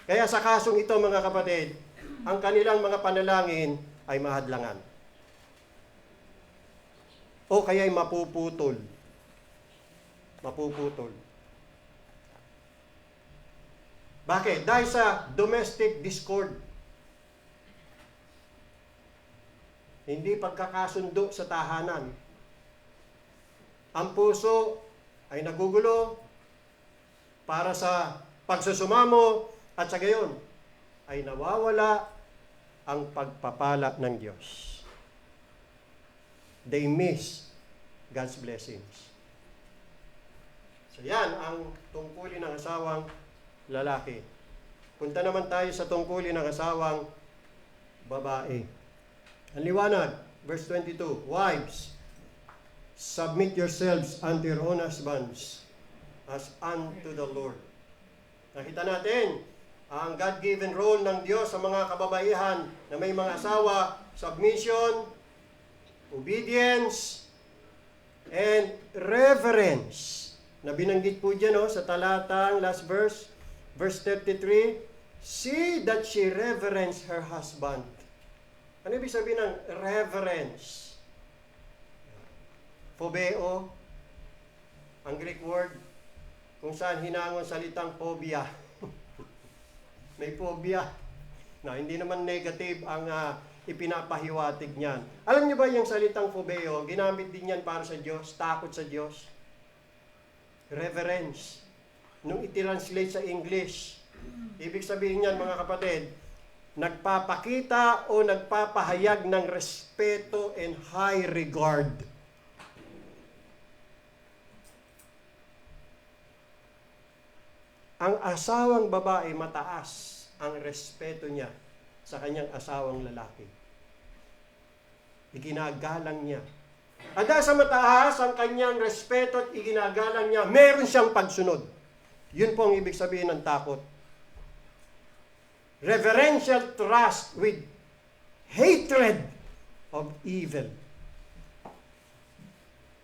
Kaya sa kasong ito, mga kapatid, ang kanilang mga panalangin ay mahadlangan. O kaya'y mapuputol. Mapuputol. Bakit? Dahil sa domestic discord. Hindi pagkakasundo sa tahanan. Ang puso ay nagugulo para sa pagsusumamo at sa gayon ay nawawala ang pagpapala ng Diyos. They miss God's blessings. So yan ang tungkulin ng asawang lalaki. Punta naman tayo sa tungkulin ng asawang babae. Ang liwanag, verse 22, Wives, submit yourselves unto your own husbands as unto the Lord. Nakita natin ang God-given role ng Diyos sa mga kababaihan na may mga asawa, submission, obedience, and reverence. Na binanggit po dyan sa talatang last verse, verse 33, see that she reverence her husband. Ano ibig sabihin ng reverence? Phobeo, ang Greek word, kung saan hinangon salitang phobia. May phobia. Na hindi naman negative ang ipinapahiwatig niyan. Alam niyo ba yung salitang phobeo, ginamit din yan para sa Diyos, takot sa Diyos? Reverence. Nung i-translate sa English, ibig sabihin niyan, mga kapatid, nagpapakita o nagpapahayag ng respeto and high regard. Ang asawang babae, mataas ang respeto niya sa kanyang asawang lalaki. Iginagalang niya. At dahil sa mataas ang kanyang respeto at iginagalang niya, meron siyang pagsunod. Yun po ang ibig sabihin ng takot. Reverential trust with hatred of evil.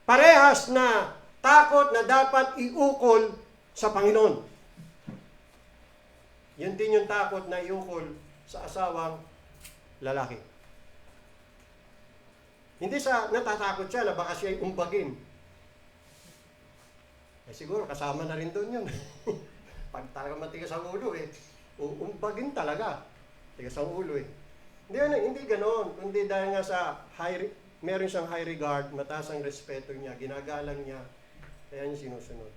Parehas na takot na dapat iukol sa Panginoon. Yun din yung takot na iukol sa asawang lalaki. Hindi sa natatakot siya na baka siya ay umbagin. Siguro kasama na rin doon yun. Pag talaga matigas ang ulo umbagin talaga. Tigas ang ulo Hindi ganoon. Kundi dahil nga sa high meron siyang high regard, mataas ang respeto niya, ginagalang niya, kaya niya sinusunod.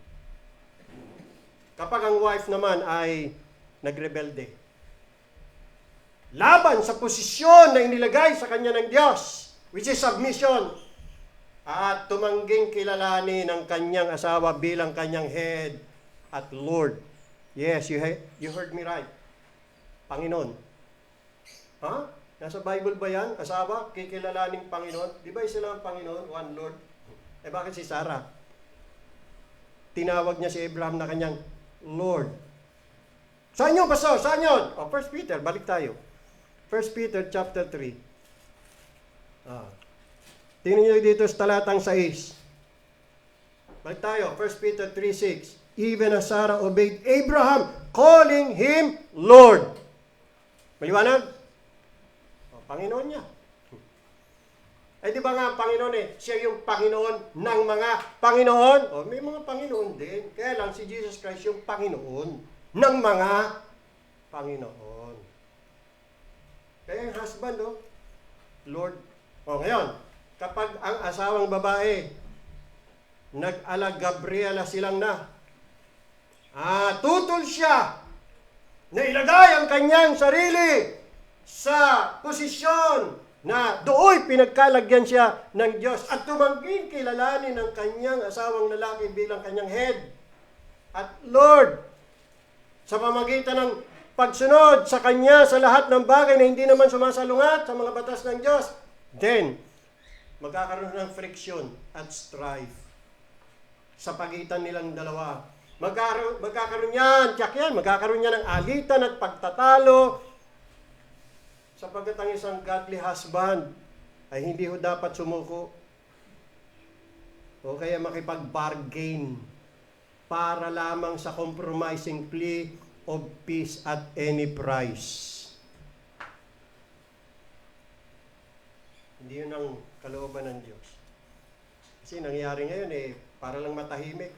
Kapag ang wife naman ay nagrebelde, laban sa posisyon na inilagay sa kanya ng Diyos, which is submission, at tumangging kilalanin ng kanyang asawa bilang kanyang head at Lord. Yes, you heard me right. Panginoon. Ha? Nasa Bible ba yan? Asawa, kikilalaning Panginoon. Di ba sila ang Panginoon? One Lord. Eh bakit si Sarah? Tinawag niya si Abraham na kanyang Lord. Saan yun, Pastor? Saan yun? 1 Peter, balik tayo. 1 Peter chapter 3. Tingnan niyo dito sa talatang 6. Balik tayo, 1 Peter 3:6. Even as Sarah obeyed Abraham, calling him Lord. Maliwanag? Panginoon niya. Eh di ba nga ang Panginoon siya yung Panginoon ng mga Panginoon? May mga Panginoon din. Kaya lang si Jesus Christ yung Panginoon ng mga Panginoon. Kaya yung husband, Lord. Ngayon, kapag ang asawang babae, nag-ala Gabriela silang tutol siya na ilagay ang kanyang sarili sa posisyon na dooy pinagkalagyan siya ng Diyos at tumangging kilalanin ng kanyang asawang lalaki bilang kanyang head at Lord sa pamagitan ng pagsunod sa kanya sa lahat ng bagay na hindi naman sumasalungat sa mga batas ng Diyos, then magkakaroon ng friction at strife sa pagitan nilang dalawa. Magkakaroon yan, magkakaroon yan ng alitan at pagtatalo sapagkat ang isang godly husband ay hindi ho dapat sumuko o kaya makipag-bargain para lamang sa compromising plea of peace at any price. Hindi yun ang kalooban ng Diyos. Kasi nangyayari ngayon para lang matahimik.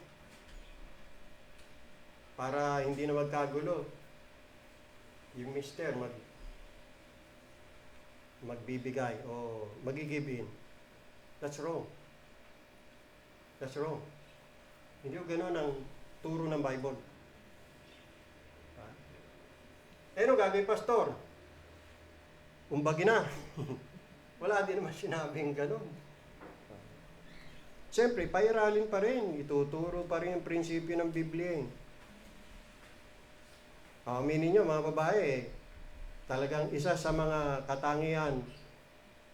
Para hindi na magkagulo. Yung mister magbibigay o magigibin. That's wrong. That's wrong. Hindi ko gano'n ang turo ng Bible. Ano gagawin, Pastor? Umbagi na. Wala din naman sinabing gano'n. Siyempre, pairalin pa rin. Ituturo pa rin yung prinsipyo ng Biblia. Aminin nyo, mga babae, talagang isa sa mga katangian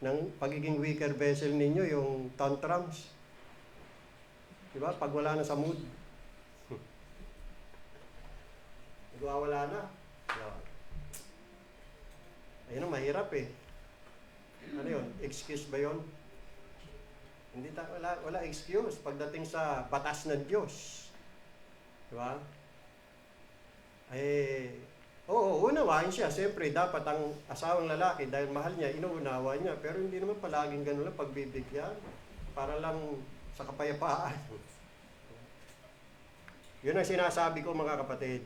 ng pagiging weaker vessel ninyo, yung tantrums. Diba? Pag wala na sa mood. Nagwawala na. Ayun, mahirap Ano yun? Excuse ba yun? Wala excuse pagdating sa batas ng Diyos. Diba? Unawain siya. Siyempre, dapat ang asawang lalaki, dahil mahal niya, inuunawa niya. Pero hindi naman palaging ganun lang pagbibigyan. Para lang sa kapayapaan. Yun ang sinasabi ko, mga kapatid.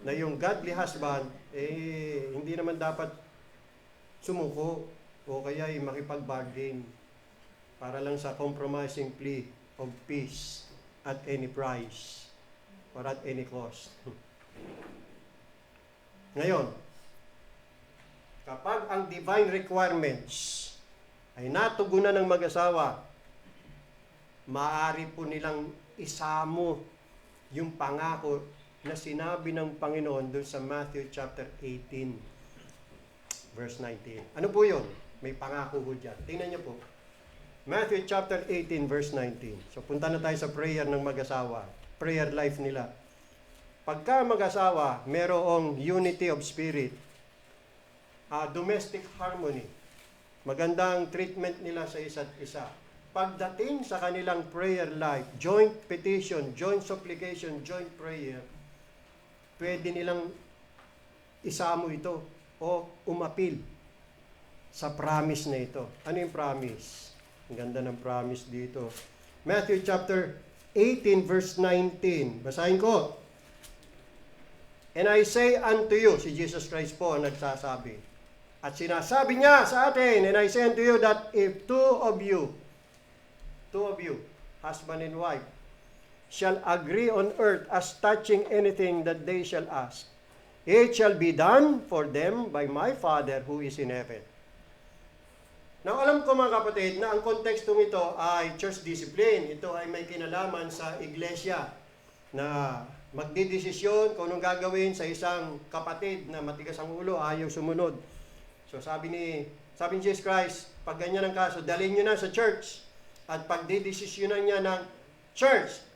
Na yung godly husband, hindi naman dapat sumuko o kaya makipag-bargain para lang sa compromising plea of peace at any price or at any cost. Ngayon, kapag ang divine requirements ay natugunan ng mag-asawa, maaari po nilang isamo yung pangako na sinabi ng Panginoon doon sa Matthew chapter 18, verse 19. Ano po yun? May pangako po dyan. Tingnan niyo po. Matthew chapter 18, verse 19. So punta na tayo sa prayer ng mag-asawa. Prayer life nila. Pagka mag-asawa, merong unity of spirit, domestic harmony, magandang treatment nila sa isa't isa. Pagdating sa kanilang prayer life, joint petition, joint supplication, joint prayer, pwede nilang isamo ito o umapil sa promise na ito. Ano yung promise? Ang ganda ng promise dito. Matthew chapter 18, verse 19. Basahin ko. And I say unto you, si Jesus Christ po ang nagsasabi, At sinasabi niya sa atin, and I say unto you that if two of you, husband and wife, shall agree on earth as touching anything that they shall ask, it shall be done for them by my Father who is in heaven. Now, alam ko mga kapatid na ang kontekstong ito ay church discipline. Ito ay may kinalaman sa iglesia na magdidesisyon kung anong gagawin sa isang kapatid na matigas ang ulo, ayaw sumunod. So sabi ni Jesus Christ, pag ganyan ang kaso, dalhin nyo na sa church at pagdidesisyonan niya ng church.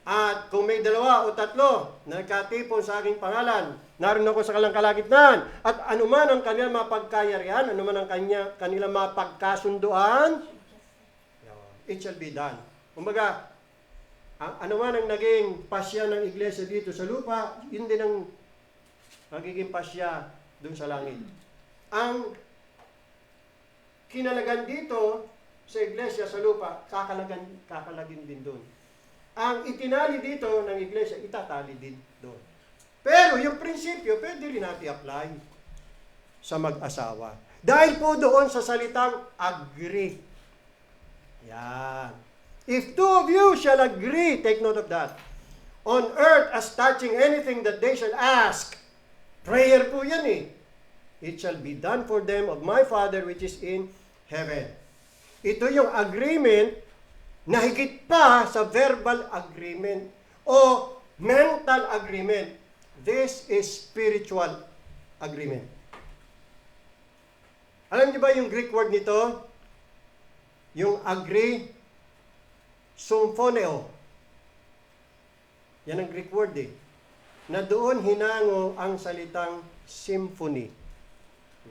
At kung may 2 o 3 na nagkatipon sa aking pangalan, naroon ako sa kalang kalagitnaan. At anuman ang kanilang mapagkayarihan, anuman ang kanilang mapagkasunduan, it shall be done. Kumbaga, anuman ang naging pasya ng iglesia dito sa lupa, yun din ang magiging pasya dun sa langit. Ang kinalagan dito sa iglesia sa lupa, kakalagin din doon. Ang itinali dito ng iglesia, itatali din doon. Pero yung prinsipyo, pwede rin natin apply sa mag-asawa. Dahil po doon sa salitang agree. Yan. If two of you shall agree, take note of that, on earth as touching anything that they shall ask, prayer po yan eh. It shall be done for them of my Father which is in heaven. Ito yung agreement na higit pa sa verbal agreement o mental agreement. This is spiritual agreement. Alam niyo ba yung Greek word nito? Yung agree, symphoneo. Yan ang Greek word eh. Na doon hinango ang salitang symphony.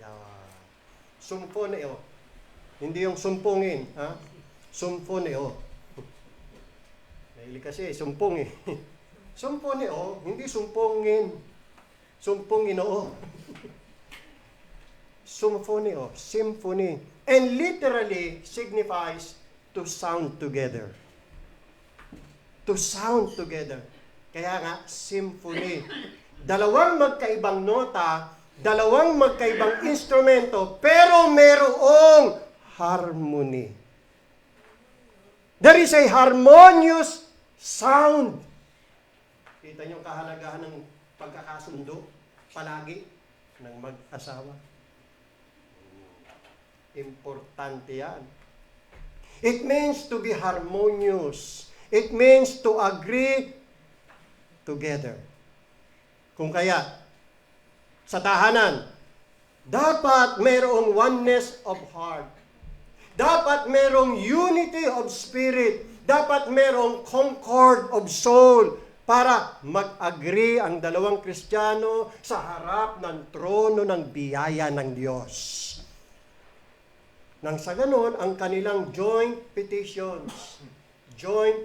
Yan. Symphoneo. Hindi yung sumpungin. Ha? Symphoneo. Dahil kasi sumpong eh. Symphoneo, hindi sumpungin. Sumpunginoo. Symphoneo, symphony. And literally signifies to sound together. To sound together. Kaya nga, symphony. Dalawang magkaibang nota, dalawang magkaibang instrumento, pero merong harmony. There is a harmonious sound. Kita niyo kahalagahan ng pagkakasundo palagi ng mag-asawa. Importante yan. It means to be harmonious. It means to agree together. Kung kaya, sa tahanan, dapat mayroong oneness of heart. Dapat merong unity of spirit. Dapat merong concord of soul para mag-agree ang dalawang Kristiyano sa harap ng trono ng biyaya ng Diyos. Nang sa ganon, ang kanilang joint petitions, joint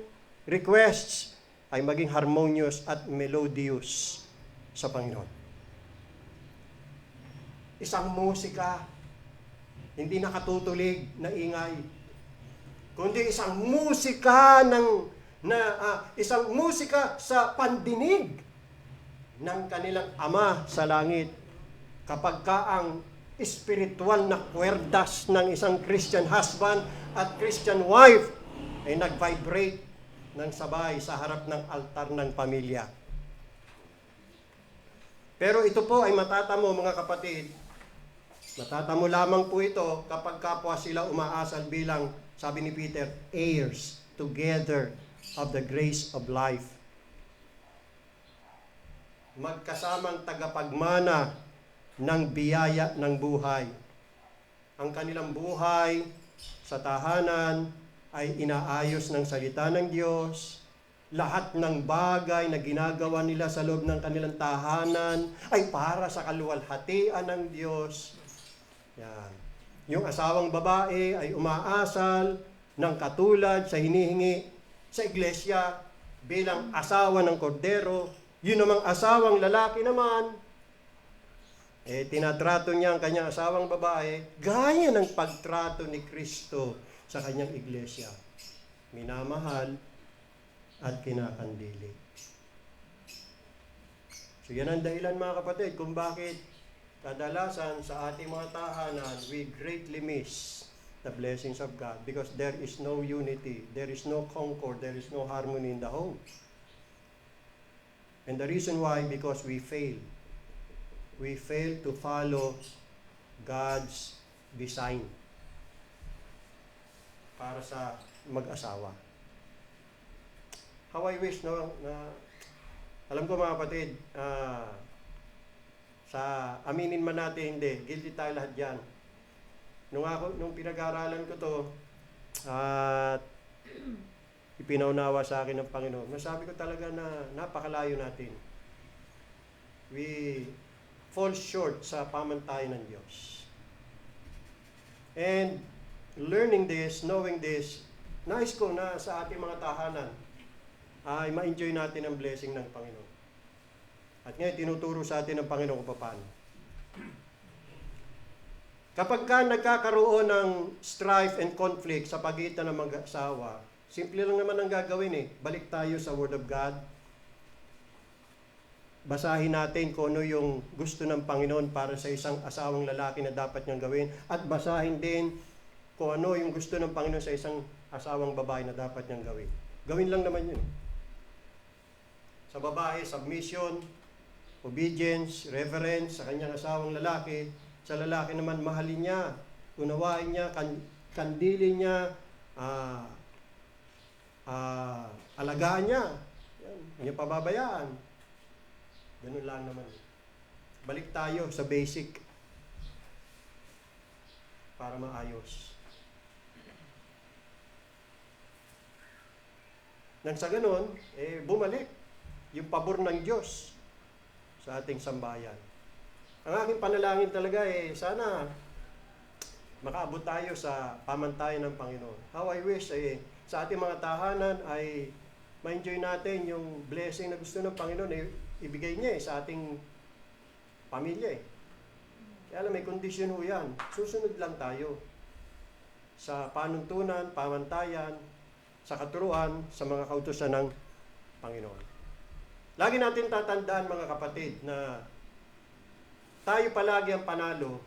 requests ay maging harmonious at melodious sa Panginoon. Isang musika, hindi nakatutulig na ingay, kundi isang musika isang musika sa pandinig ng kanilang Ama sa langit. Kapag ka ang espiritual na kwerdas ng isang Christian husband at Christian wife ay nag-vibrate ng sabay sa harap ng altar ng pamilya. Pero ito po ay matatamo mga kapatid. Matatamo lamang po ito kapag kapwa sila umaasal bilang, sabi ni Peter, heirs together of the grace of life. Magkasamang tagapagmana ng biyaya ng buhay. Ang kanilang buhay sa tahanan ay inaayos ng salita ng Diyos. Lahat ng bagay na ginagawa nila sa loob ng kanilang tahanan ay para sa kaluwalhatian ng Diyos. Yan. Yung asawang babae ay umaasal ng katulad sa hinihingi sa iglesia bilang asawa ng kordero. Yun namang asawang lalaki naman, tinatrato niya ang kanyang asawang babae gaya ng pagtrato ni Kristo sa kanyang iglesia. Minamahal at kinakandili. So yan ang dahilan mga kapatid kung bakit kadalasan sa ating mga tahanan, we greatly miss the blessings of God because there is no unity, there is no concord, there is no harmony in the home. And the reason why, because we fail. We fail to follow God's design para sa mag-asawa. How I wish, no, na alam ko mga kapatid, sa aminin man natin, hindi, guilty tayo lahat dyan. Nung pinag-aaralan ko to, at ipinaunawa sa akin ng Panginoon, masabi ko talaga na napakalayo natin. We fall short sa pamantayan ng Diyos. And learning this, knowing this, nais ko na sa ating mga tahanan ay ma-enjoy natin ang blessing ng Panginoon. At ngayon, tinuturo sa atin ng Panginoon kung paano. Kapag ka nagkakaroon ng strife and conflict sa pagitan ng mag-asawa, simple lang naman ang gagawin eh. Balik tayo sa Word of God. Basahin natin kung ano yung gusto ng Panginoon para sa isang asawang lalaki na dapat niyang gawin. At basahin din kung ano yung gusto ng Panginoon sa isang asawang babae na dapat niyang gawin. Gawin lang naman yun. Sa babae, submission, obedience, reverence sa kanyang asawang lalaki. Sa lalaki naman, mahalin niya, unawain niya, kandilin niya, alagaan niya. Yan, hindi niya pababayaan. Ganun lang naman. Balik tayo sa basic para maayos. Nang sa ganun, bumalik yung pabor ng Diyos sa ating sambayan. Ang aking panalangin talaga sana makaabot tayo sa pamantayan ng Panginoon. How I wish sa ating mga tahanan ay ma-enjoy natin yung blessing na gusto ng Panginoon ibigay niya sa ating pamilya. Kaya alam, may kondisyon ho yan. Susunod lang tayo sa panuntunan, pamantayan, sa katuruan, sa mga kautusan ng Panginoon. Lagi natin tatandaan mga kapatid na tayo palagi ang panalo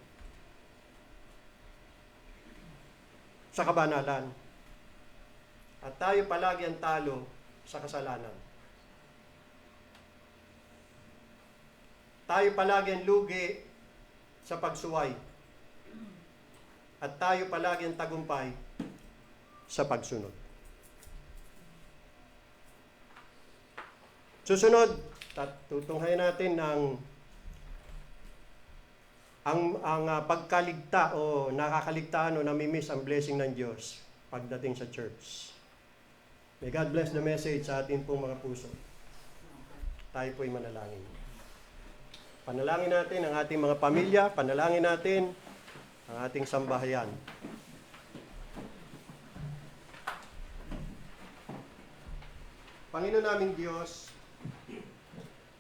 sa kabanalan. At tayo palagi ang talo sa kasalanan. Tayo palagi ang lugi sa pagsuway. At tayo palagi ang tagumpay sa pagsunod. Susunod, tutunghayan natin ang pagkaligta o nakakaligtaan o namimiss ang blessing ng Diyos pagdating sa church. May God bless the message sa ating pong mga puso. Tayo po'y manalangin. Panalangin natin ang ating mga pamilya, panalangin natin ang ating sambahayan. Panginoon naming Diyos,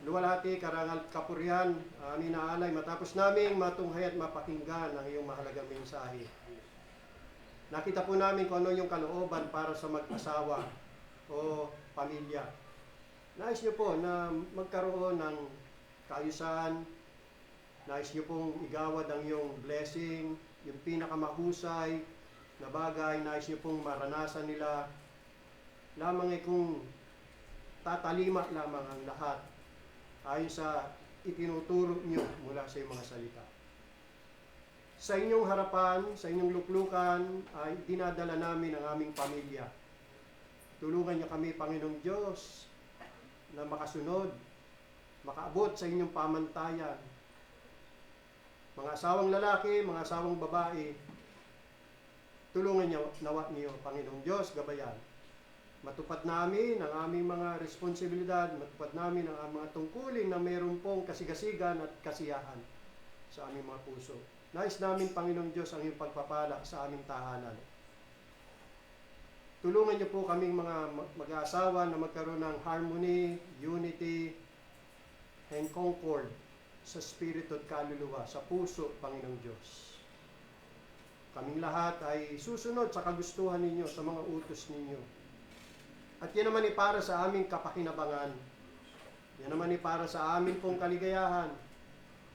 luwalhati, karangal, kapurihan, amin na alay, matapos naming matunghay at mapakinggan ang iyong mahalagang mensahe. Nakita po namin kung ano yung kalooban para sa mag-asawa o pamilya. Nais niyo po na magkaroon ng kaayusan, nais niyo pong igawad ang iyong blessing, yung pinakamahusay na bagay, nais niyo pong maranasan nila. Lamang kung tatalima lamang ang lahat ayon sa itinuturo niyo mula sa iyong mga salita. Sa inyong harapan, sa inyong luklukan, ay dinadala namin ang aming pamilya. Tulungan niyo kami, Panginoong Diyos, na makasunod, makaabot sa inyong pamantayan. Mga asawang lalaki, mga asawang babae, tulungan niyo, nawa niyo, Panginoong Diyos, gabayan. Matupad namin ang aming mga responsibilidad, matupad namin ang mga tungkulin na mayroon pong kasigasigan at kasiyahan sa aming mga puso. Nais namin, Panginoong Diyos, ang iyong pagpapala sa aming tahanan. Tulungan niyo po kaming mga mag-aasawa na magkaroon ng harmony, unity, and concord sa spirito at kaluluwa, sa puso, Panginoong Diyos. Kaming lahat ay susunod sa kagustuhan ninyo, sa mga utos ninyo. At yan naman para sa aming kapakinabangan. Yan naman para sa amin pong kaligayahan.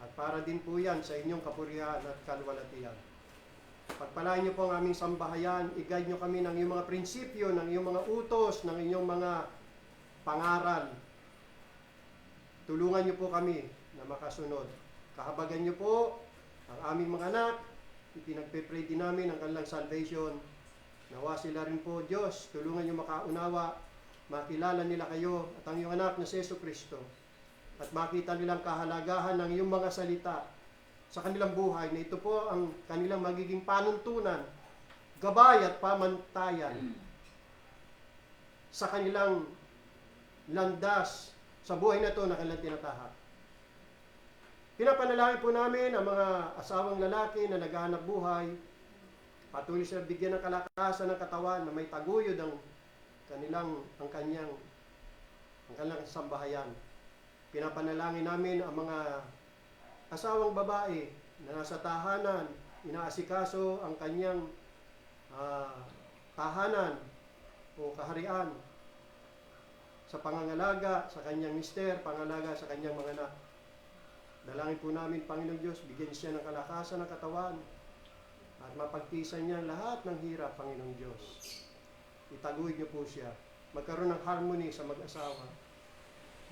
At para din po yan sa inyong kapurihan at kalwalatian. Pagpalain niyo po ang aming sambahayan, i-guide niyo kami ng iyong mga prinsipyo, ng iyong mga utos, ng inyong mga pangaral. Tulungan niyo po kami na makasunod. Kahabagan niyo po ang aming mga anak, ipinagpe-pray din namin ang kanilang salvation. Nawa sila rin po, Diyos, tulungan niyo makaunawa, makilala nila kayo at ang iyong anak na si Jesucristo. At makita nilang kahalagahan ng iyong mga salita sa kanilang buhay na ito po ang kanilang magiging panuntunan, gabay at pamantayan sa kanilang landas sa buhay na ito na kanilang tinatahak. Pinapanalangin po namin ang mga asawang lalaki na naghahanap buhay, patuloy sila bigyan ng kalakasan ng katawan na may taguyod ang kanyang sambahayan. Pinapanalangin namin ang mga asawang babae na nasa tahanan, inaasikaso ang kanyang tahanan o kaharian sa pangangalaga sa kanyang mister, pangalaga sa kanyang mga anak. Dalangin po namin, Panginoong Diyos, bigyan siya ng kalakasan ng katawan at mapagtisan niya lahat ng hirap, Panginoong Diyos. Itaguyod niyo po siya. Magkaroon ng harmony sa mag-asawa.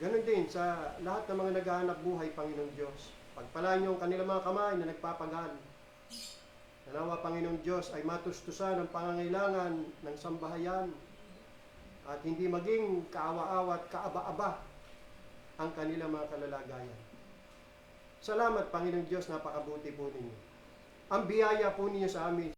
Ganon din sa lahat ng mga naghahanap buhay, Panginoong Diyos. Pagpalaan niyo ang kanilang mga kamay na nagpapagal. Nanawa, Panginoong Diyos, ay matustusan ang pangangailangan ng sambahayan at hindi maging kaawa-awa at kaaba-aba ang kanilang mga kalalagayan. Salamat, Panginoong Diyos, napakabuti po ninyo. Ang biyaya po ninyo sa amin